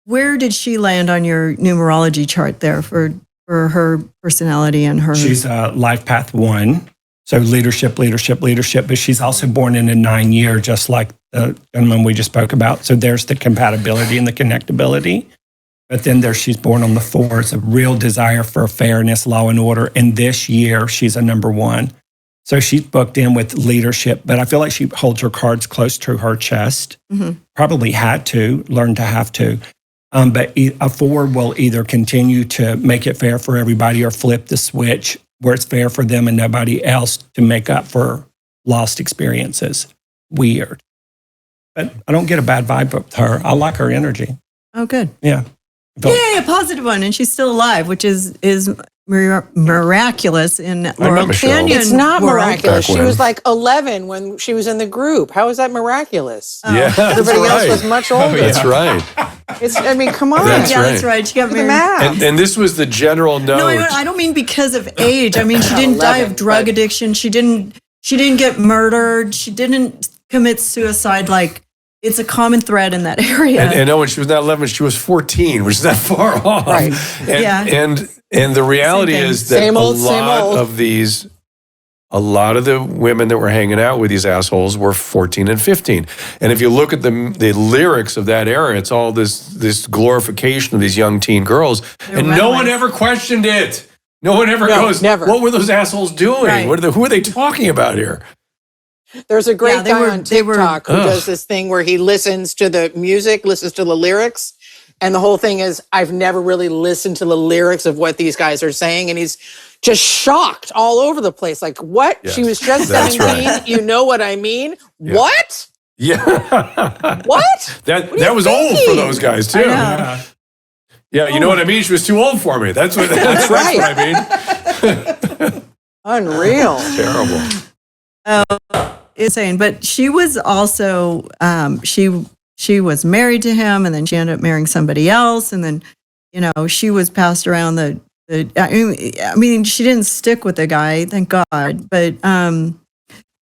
[SPEAKER 2] where did she land on your numerology chart there for her personality and her?
[SPEAKER 8] She's life path 1. So leadership. But she's also born in a 9-year, just like the gentleman we just spoke about. So there's the compatibility and the connectability. But then she's born on the 4. It's a real desire for fairness, law and order. And this year, she's a number 1. So she's booked in with leadership. But I feel like she holds her cards close to her chest.
[SPEAKER 2] Mm-hmm.
[SPEAKER 8] Probably had to, learn to have to. But a 4 will either continue to make it fair for everybody or flip the switch where it's fair for them and nobody else to make up for lost experiences. Weird. But I don't get a bad vibe with her. I like her energy.
[SPEAKER 2] Oh, good.
[SPEAKER 8] Yeah.
[SPEAKER 2] Yay, a positive one. And she's still alive, which is miraculous in Laurel Canyon.
[SPEAKER 3] It's not
[SPEAKER 2] world.
[SPEAKER 3] miraculous. She
[SPEAKER 10] when?
[SPEAKER 3] was like 11 when she was in the group. How is that miraculous?
[SPEAKER 10] Yeah, that's
[SPEAKER 3] Everybody else
[SPEAKER 10] right.
[SPEAKER 3] was much older.
[SPEAKER 10] That's right.
[SPEAKER 3] Come on.
[SPEAKER 10] That's
[SPEAKER 2] Yeah,
[SPEAKER 10] right.
[SPEAKER 2] that's right. She got
[SPEAKER 3] Look at the
[SPEAKER 2] married.
[SPEAKER 3] math.
[SPEAKER 10] And this was the general note.
[SPEAKER 2] No, I don't mean because of age. I mean, she didn't die
[SPEAKER 3] 11,
[SPEAKER 2] of drug
[SPEAKER 3] but-
[SPEAKER 2] addiction. She didn't get murdered. She didn't commit suicide. Like, it's a common thread in that area.
[SPEAKER 10] And when she was not 11, she was 14, which is not far off.
[SPEAKER 3] Right.
[SPEAKER 10] And,
[SPEAKER 2] Yeah.
[SPEAKER 10] and the reality
[SPEAKER 2] Same thing.
[SPEAKER 10] is that
[SPEAKER 3] Same old,
[SPEAKER 10] a
[SPEAKER 3] same
[SPEAKER 10] lot
[SPEAKER 3] old.
[SPEAKER 10] of these, a lot of the women that were hanging out with these assholes were 14 and 15. And if you look at the lyrics of that era, it's all this glorification of these young teen girls. And no one ever questioned it. No one ever goes,
[SPEAKER 3] never.
[SPEAKER 10] what were those assholes doing?
[SPEAKER 2] Right.
[SPEAKER 10] Who are they talking about here?
[SPEAKER 3] There's a great
[SPEAKER 2] Yeah, they
[SPEAKER 3] guy
[SPEAKER 2] were-
[SPEAKER 3] on
[SPEAKER 2] they were-
[SPEAKER 3] TikTok who does this thing where he listens to the music, listens to the lyrics. And the whole thing is, I've never really listened to the lyrics of what these guys are saying. And he's just shocked all over the place. Like, what?
[SPEAKER 10] Yes,
[SPEAKER 3] She was just
[SPEAKER 10] that's
[SPEAKER 3] 17.
[SPEAKER 10] right.
[SPEAKER 3] You know what I mean?
[SPEAKER 10] Yeah.
[SPEAKER 3] What?
[SPEAKER 10] Yeah.
[SPEAKER 3] What?
[SPEAKER 10] that was old for those guys, too.
[SPEAKER 8] Yeah.
[SPEAKER 10] Yeah, you know what I mean? She was too old for me. That's what
[SPEAKER 3] right.
[SPEAKER 10] I mean.
[SPEAKER 3] Unreal.
[SPEAKER 10] Terrible.
[SPEAKER 2] Insane. But she was also she was married to him, and then she ended up marrying somebody else, and then she was passed around the. I mean, she didn't stick with the guy, thank God. But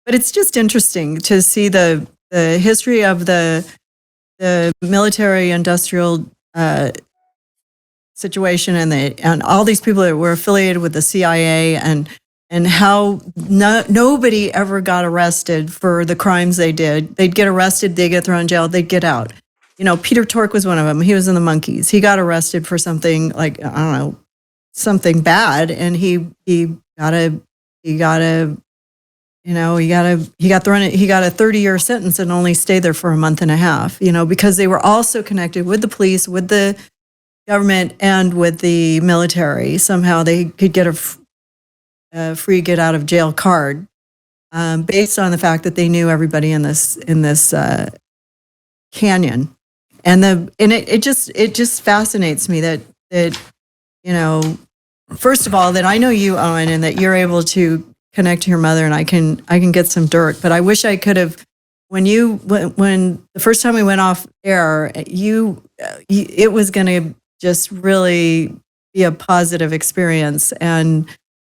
[SPEAKER 2] it's just interesting to see the history of the military industrial situation and all these people that were affiliated with the CIA and how nobody ever got arrested for the crimes they did. They'd get arrested, they'd get thrown in jail, they'd get out. Peter Tork was one of them. He was in the Monkees. He got arrested for something like, I don't know, something bad, and he got a 30-year sentence and only stayed there for a month and a half, because they were also connected with the police, with the government, and with the military. Somehow they could get a free get out of jail card based on the fact that they knew everybody in this canyon. And it just fascinates me that first of all, that I know you, Owen, and that you're able to connect to your mother, and I can get some dirt. But I wish I could have, when the first time we went off air, it was going to just really be a positive experience, and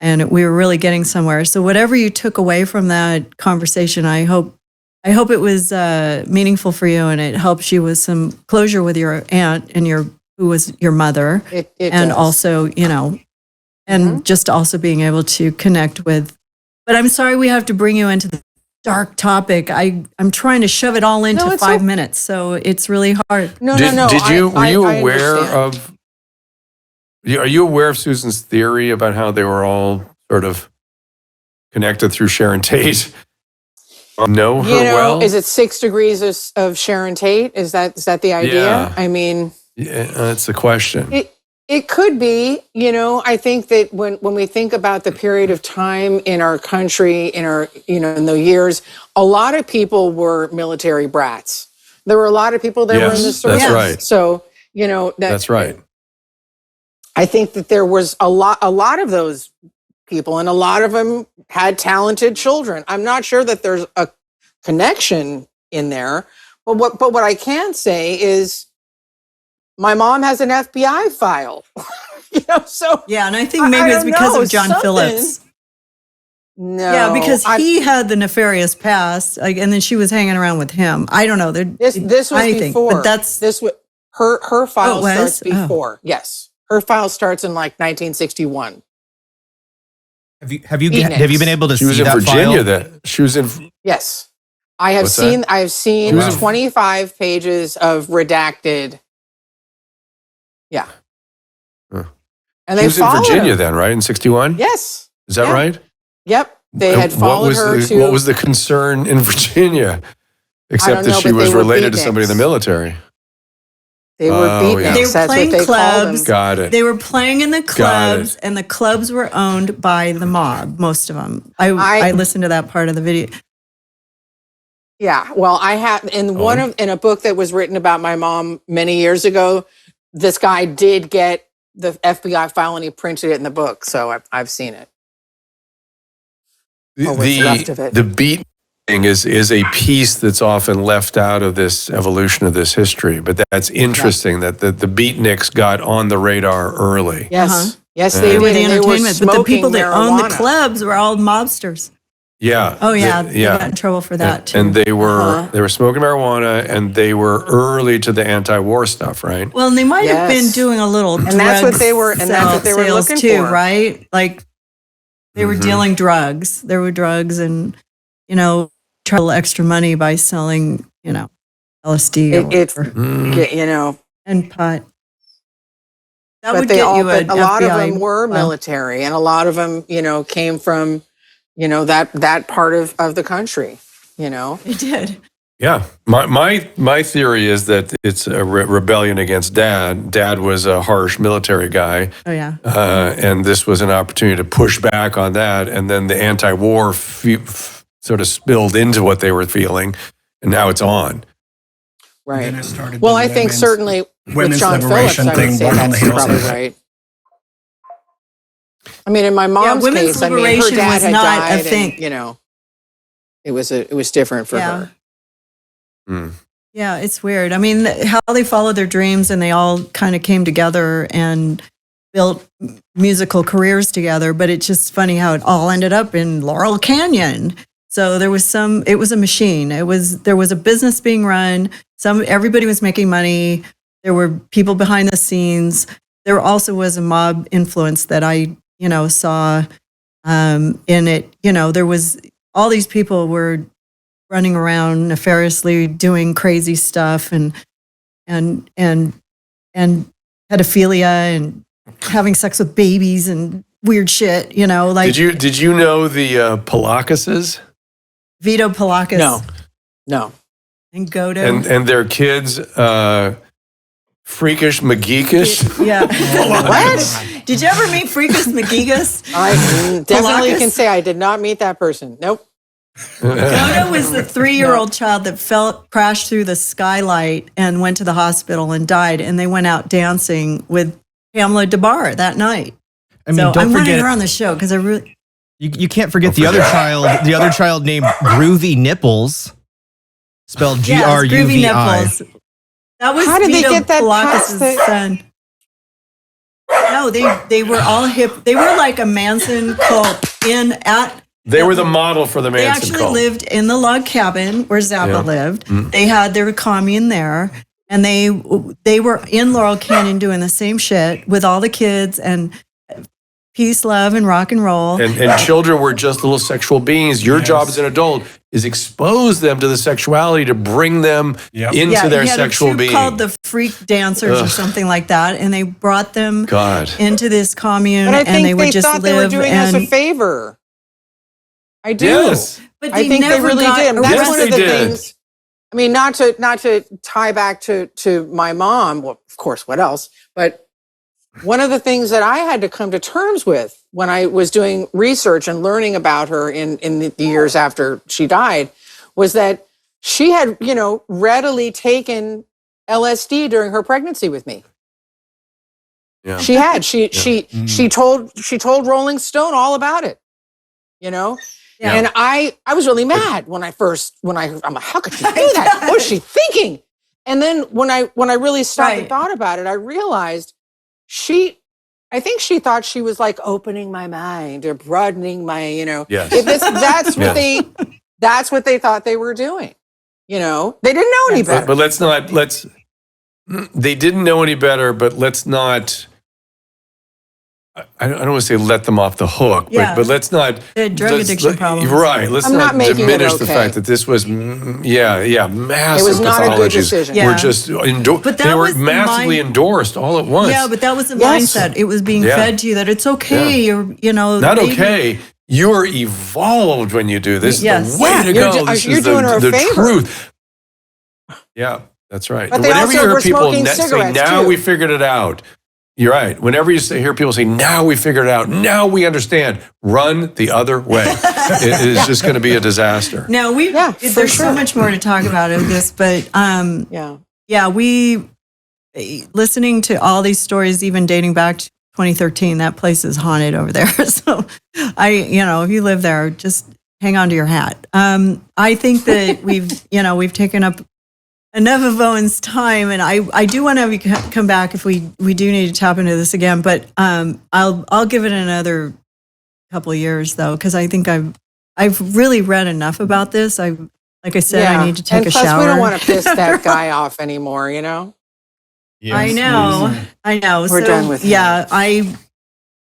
[SPEAKER 2] we were really getting somewhere. So whatever you took away from that conversation, I hope it was meaningful for you, and it helps you with some closure with your aunt and who was your mother,
[SPEAKER 3] It
[SPEAKER 2] and
[SPEAKER 3] does.
[SPEAKER 2] also and just also being able to connect with. But I'm sorry we have to bring you into the dark topic. I'm trying to shove it all into
[SPEAKER 3] No, it's
[SPEAKER 2] 5
[SPEAKER 3] okay.
[SPEAKER 2] minutes, so it's really hard.
[SPEAKER 3] No.
[SPEAKER 10] Were you
[SPEAKER 3] I
[SPEAKER 10] aware
[SPEAKER 3] understand.
[SPEAKER 10] are you aware of Susan's theory about how they were all sort of connected through Sharon Tate? Know her well?
[SPEAKER 3] Is it 6 degrees of Sharon Tate? Is that the idea?
[SPEAKER 10] Yeah.
[SPEAKER 3] I mean,
[SPEAKER 10] Yeah, that's the question.
[SPEAKER 3] It could be, I think that when we think about the period of time in our country, in the years, a lot of people were military brats. There were a lot of people that were in the service.
[SPEAKER 10] That's right.
[SPEAKER 3] So,
[SPEAKER 10] that's right.
[SPEAKER 3] I think that there was a lot of those people, and a lot of them had talented children. I'm not sure that there's a connection in there, but what I can say is my mom has an FBI file. So
[SPEAKER 2] yeah, and I think maybe it's because of John Phillips.
[SPEAKER 3] No,
[SPEAKER 2] yeah, because he had the nefarious past, and then she was hanging around with him. I don't know.
[SPEAKER 3] This was before.
[SPEAKER 2] But that's
[SPEAKER 3] her file starts before.
[SPEAKER 2] Oh.
[SPEAKER 3] Yes, her file starts in like 1961.
[SPEAKER 7] Have you been able to see that file?
[SPEAKER 10] She was in Virginia then. She was in.
[SPEAKER 3] Yes, I have seen. I've seen 25 pages of redacted. Yeah, and
[SPEAKER 10] she was in Virginia then, right? In 61.
[SPEAKER 3] Yes,
[SPEAKER 10] is that right?
[SPEAKER 3] Yep, they had followed her to.
[SPEAKER 10] What was the concern in Virginia, except that she was related to somebody in the military?
[SPEAKER 3] They were beatniks.
[SPEAKER 2] They were playing clubs.
[SPEAKER 10] Got it.
[SPEAKER 2] They were playing in the clubs, and the clubs were owned by the mob. Most of them. I listened to that part of the video.
[SPEAKER 3] Yeah, well, I have in a book that was written about my mom many years ago. This guy did get the FBI file, and he printed it in the book, so I've seen it.
[SPEAKER 10] The beat thing is a piece that's often left out of this evolution of this history, but that's interesting that the beatniks got on the radar early.
[SPEAKER 3] Yes, yes,
[SPEAKER 2] they were the entertainment, but the people that owned the clubs were all mobsters.
[SPEAKER 10] Yeah.
[SPEAKER 2] Oh yeah, they got in trouble for that too.
[SPEAKER 10] And they were smoking marijuana, and they were early to the anti-war stuff, right?
[SPEAKER 2] Well, and they might have been doing a little,
[SPEAKER 3] and that's what they were, and that's what they were looking
[SPEAKER 2] too,
[SPEAKER 3] for,
[SPEAKER 2] right? Like they were dealing drugs. There were drugs, and try a little extra money by selling, LSD and pot. That would get you a
[SPEAKER 3] lot
[SPEAKER 2] FBI
[SPEAKER 3] of them were military, and a lot of them, came from, that part of the country.
[SPEAKER 2] They did.
[SPEAKER 10] Yeah, my theory is that it's a rebellion against Dad. Dad was a harsh military guy.
[SPEAKER 2] Oh yeah,
[SPEAKER 10] and this was an opportunity to push back on that, and then the anti-war sort of spilled into what they were feeling, and now it's on.
[SPEAKER 3] Right. Well, I think certainly with John Phillips, I would say that's probably right. I mean, in my mom's case, I mean, her dad had died, and it was different for her.
[SPEAKER 2] Yeah, it's weird. I mean, how they followed their dreams, and they all kind of came together and built musical careers together. But it's just funny how it all ended up in Laurel Canyon. So it was a machine. There was a business being run. Everybody was making money. There were people behind the scenes. There also was a mob influence that I, saw in it. There was all these people were running around nefariously doing crazy stuff and pedophilia and having sex with babies and weird shit. Like
[SPEAKER 10] did you know the Palacases?
[SPEAKER 2] Vito Palacas.
[SPEAKER 3] No.
[SPEAKER 2] And Godo.
[SPEAKER 10] And their kids, Freakish McGeekish.
[SPEAKER 2] Yeah.
[SPEAKER 3] What?
[SPEAKER 2] Did you ever meet Freakish McGeekish?
[SPEAKER 3] I definitely can say I did not meet that person. Nope.
[SPEAKER 2] Godo was the 3-year-old child that crashed through the skylight and went to the hospital and died. And they went out dancing with Pamela Des Barres that night.
[SPEAKER 7] I mean,
[SPEAKER 2] I wanted her on the show because I really...
[SPEAKER 7] You can't forget the other child named Groovy Nipples, spelled Gruvi.
[SPEAKER 2] Groovy Nipples. That was
[SPEAKER 3] How did
[SPEAKER 2] Vito
[SPEAKER 3] they get that
[SPEAKER 2] Palacas' son. No, they were all hip. They were like a Manson cult
[SPEAKER 10] They were the model for the Manson cult.
[SPEAKER 2] They actually lived in the log cabin where Zappa lived. Mm-hmm. They had their commune there, and they were in Laurel Canyon doing the same shit with all the kids and peace, love, and rock and roll.
[SPEAKER 10] And children were just little sexual beings. Your job as an adult is expose them to the sexuality to bring them into their sexual being.
[SPEAKER 2] Called the freak dancers or something like that, and they brought them into this commune,
[SPEAKER 3] but I think
[SPEAKER 2] and they would just
[SPEAKER 3] thought
[SPEAKER 2] live.
[SPEAKER 3] They were doing us a favor. I do.
[SPEAKER 10] Yes.
[SPEAKER 2] But
[SPEAKER 3] I think they really did. And that's one of the things. I mean, not to tie back to my mom. Well, of course, what else? But one of the things that I had to come to terms with when I was doing research and learning about her in the years after she died was that she had, readily taken LSD during her pregnancy with me.
[SPEAKER 10] Yeah.
[SPEAKER 3] She had. She told Rolling Stone all about it. Yeah. And I was really mad I'm like, how could she do that? What was she thinking? And then when I really stopped and thought about it, I realized I think she thought she was like opening my mind or broadening my,
[SPEAKER 10] Yes.
[SPEAKER 3] That's what they thought they were doing. They didn't know any better.
[SPEAKER 10] But they didn't know any better, but let's not, I don't want to say let them off the hook, but let's not.
[SPEAKER 1] They had drug addiction problems.
[SPEAKER 10] Right. Let's not diminish the fact that this was, massive
[SPEAKER 3] it was not a good decision.
[SPEAKER 10] Were just they were massively endorsed all at once.
[SPEAKER 1] Yeah, but that was the mindset. It was being fed to you that it's okay.
[SPEAKER 10] Yeah.
[SPEAKER 1] Or,
[SPEAKER 10] not okay. You're evolved when you do this.
[SPEAKER 1] Yes.
[SPEAKER 10] The way to go. This
[SPEAKER 3] you're
[SPEAKER 10] is
[SPEAKER 3] doing her a
[SPEAKER 10] the
[SPEAKER 3] favor.
[SPEAKER 10] Truth. Yeah, that's right.
[SPEAKER 3] But they
[SPEAKER 10] whenever
[SPEAKER 3] also
[SPEAKER 10] you hear
[SPEAKER 3] were
[SPEAKER 10] people
[SPEAKER 3] smoking
[SPEAKER 10] say,
[SPEAKER 3] cigarettes,
[SPEAKER 10] now
[SPEAKER 3] too.
[SPEAKER 10] we figured it out. You're right. Whenever you hear people say, now we figured it out, now we understand, run the other way. It is just going to be a disaster.
[SPEAKER 1] No, there's so much more to talk about of this, but we listening to all these stories, even dating back to 2013, that place is haunted over there. So if you live there, just hang on to your hat. I think that we've taken up enough of Owen's time, and I do want to have you come back if we do need to tap into this again. But I'll give it another couple of years though, because I think I've really read enough about this. Like I said, I need to take a shower.
[SPEAKER 3] And plus, we don't want to piss that guy off anymore.
[SPEAKER 10] Yes,
[SPEAKER 1] I know.
[SPEAKER 3] We're done with him.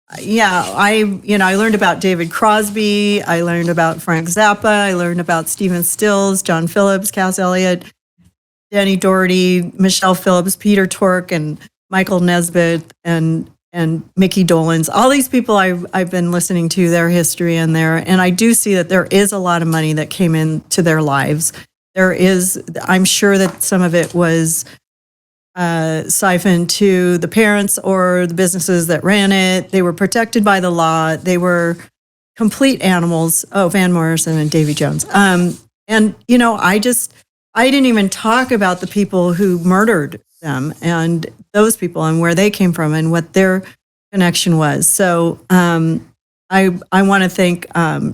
[SPEAKER 1] I learned about David Crosby. I learned about Frank Zappa. I learned about Stephen Stills, John Phillips, Cass Elliot, Danny Doherty, Michelle Phillips, Peter Tork, and Michael Nesbitt, and Mickey Dolenz. All these people I've been listening to their history and I do see that there is a lot of money that came into their lives. I'm sure that some of it was siphoned to the parents or the businesses that ran it. They were protected by the law. They were complete animals. Oh, Van Morrison and Davy Jones. I didn't even talk about the people who murdered them and those people and where they came from and what their connection was. So I want to thank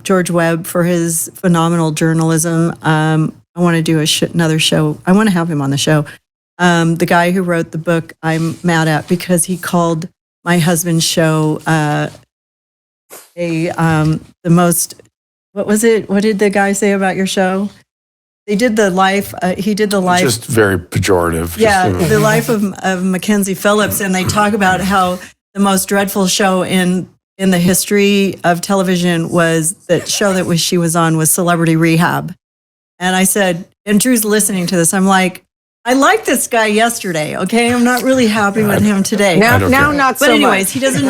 [SPEAKER 1] George Webb for his phenomenal journalism. I want to do another show. I want to have him on the show. The guy who wrote the book I'm mad at because he called my husband's show the most, what was it? What did the guy say about your show? They did the life. He did the life.
[SPEAKER 10] Just very pejorative.
[SPEAKER 1] Yeah, the life of Mackenzie Phillips, and they talk about how the most dreadful show in the history of television was that show that she was on was Celebrity Rehab. And I said, and Drew's listening to this. I'm like, I liked this guy yesterday. Okay, I'm not really happy with him today.
[SPEAKER 3] Now not so much.
[SPEAKER 1] But anyways, he doesn't.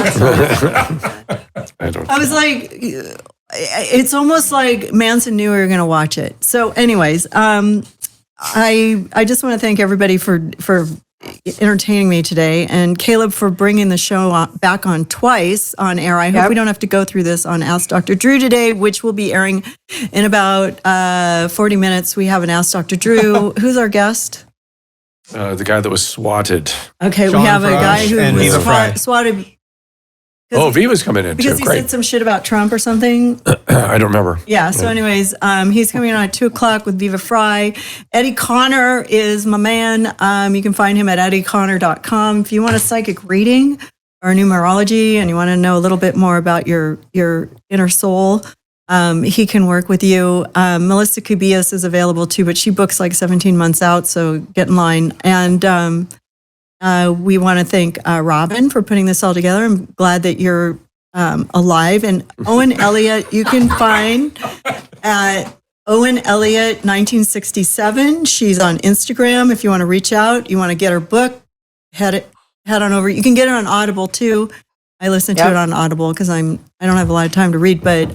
[SPEAKER 1] I was like. It's almost like Manson knew we were going to watch it. So anyways, I just want to thank everybody for entertaining me today, and Caleb for bringing the show back on twice on air. I hope we don't have to go through this on Ask Dr. Drew today, which will be airing in about 40 minutes. We have an Ask Dr. Drew. Who's our guest?
[SPEAKER 10] The guy that was swatted.
[SPEAKER 1] Okay,
[SPEAKER 7] Sean
[SPEAKER 1] we have
[SPEAKER 7] Frost
[SPEAKER 1] a guy who
[SPEAKER 7] and Viva Frei.
[SPEAKER 1] was swatted.
[SPEAKER 10] Oh, Viva's coming in
[SPEAKER 1] because
[SPEAKER 10] too.
[SPEAKER 1] he
[SPEAKER 10] Great.
[SPEAKER 1] said some shit about Trump or something.
[SPEAKER 10] I don't remember.
[SPEAKER 1] Yeah. So, anyways, he's coming on at 2:00 with Viva Frei. Eddie Connor is my man. You can find him at eddieconnor.com. If you want a psychic reading or numerology, and you want to know a little bit more about your inner soul, he can work with you. Melissa Kubias is available too, but she books like 17 months out. So get in line. And we want to thank Robin for putting this all together. I'm glad that you're alive. And Owen Elliot, you can find at Owen Elliot 1967. She's on Instagram. If you want to reach out, you want to get her book, head on over. You can get it on Audible too. I listen to it on Audible because I don't have a lot of time to read. But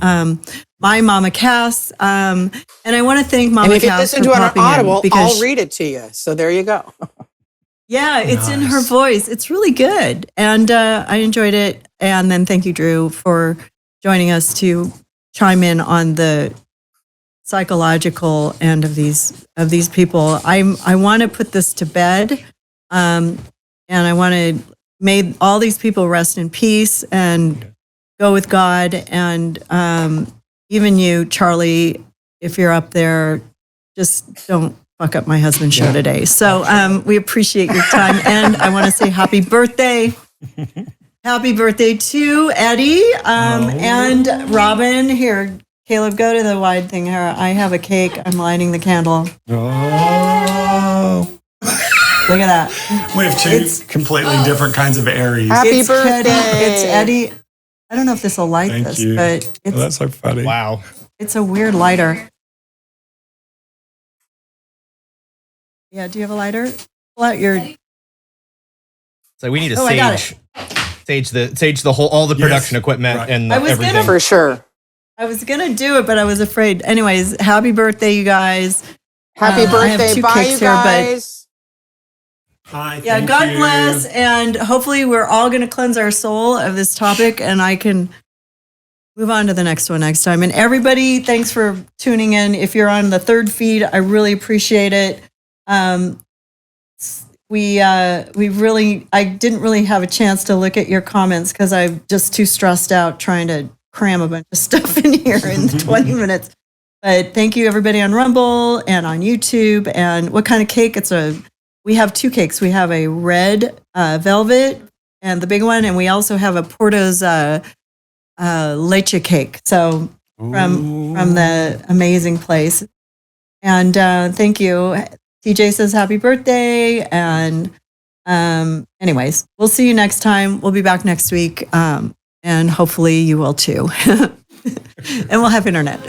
[SPEAKER 1] my Mama Cass, and I want to thank Mama Cass.
[SPEAKER 3] And if you listen to it on Audible, I'll read it to you. So there you go.
[SPEAKER 2] Yeah, it's in her
[SPEAKER 8] Nice.
[SPEAKER 2] voice. It's really good. And I enjoyed it. And then thank you, Drew, for joining us to chime in on the psychological end of these people. I want to put this to bed. And I want to make all these people rest in peace and go with God. And even you, Charlie, if you're up there, just don't fuck up my husband's show today. So we appreciate your time. And I want to say happy birthday. Happy birthday to Eddie and Robin. Here, Caleb, go to the wide thing here. I have a cake. I'm lighting the candle.
[SPEAKER 8] Oh.
[SPEAKER 2] Look at that.
[SPEAKER 8] We have two completely different kinds of Aries.
[SPEAKER 3] Happy
[SPEAKER 2] It's
[SPEAKER 3] birthday.
[SPEAKER 2] It's Eddie. I don't know if this will light
[SPEAKER 8] Thank
[SPEAKER 2] this,
[SPEAKER 8] you.
[SPEAKER 2] but
[SPEAKER 8] Oh,
[SPEAKER 2] it's,
[SPEAKER 8] that's so funny.
[SPEAKER 7] Wow.
[SPEAKER 2] it's a weird lighter. Yeah, do you have a lighter? Pull out your...
[SPEAKER 7] So we need to
[SPEAKER 2] Oh, I got
[SPEAKER 7] sage the whole all the
[SPEAKER 8] Yes.
[SPEAKER 7] production equipment
[SPEAKER 8] Right.
[SPEAKER 7] and
[SPEAKER 2] I was gonna-
[SPEAKER 7] everything.
[SPEAKER 3] For sure.
[SPEAKER 2] I was going to do it, but I was afraid. Anyways, happy birthday, you guys.
[SPEAKER 3] Happy
[SPEAKER 2] I have
[SPEAKER 3] birthday.
[SPEAKER 2] two
[SPEAKER 3] Bye,
[SPEAKER 2] cakes
[SPEAKER 3] you
[SPEAKER 2] here, but-
[SPEAKER 3] guys.
[SPEAKER 8] Hi,
[SPEAKER 2] Yeah,
[SPEAKER 8] thank
[SPEAKER 2] God
[SPEAKER 8] you.
[SPEAKER 2] bless. And hopefully we're all going to cleanse our soul of this topic and I can move on to the next one next time. And everybody, thanks for tuning in. If you're on the third feed, I really appreciate it. I didn't really have a chance to look at your comments because I'm just too stressed out trying to cram a bunch of stuff in here in 20 minutes. But thank you everybody on Rumble and on YouTube. And what kind of cake? We have two cakes. We have a red velvet and the big one, and we also have a Porto's leche cake. So from the amazing place. And thank you. TJ says happy birthday. And anyways, we'll see you next time. We'll be back next week. And hopefully you will too. And we'll have internet.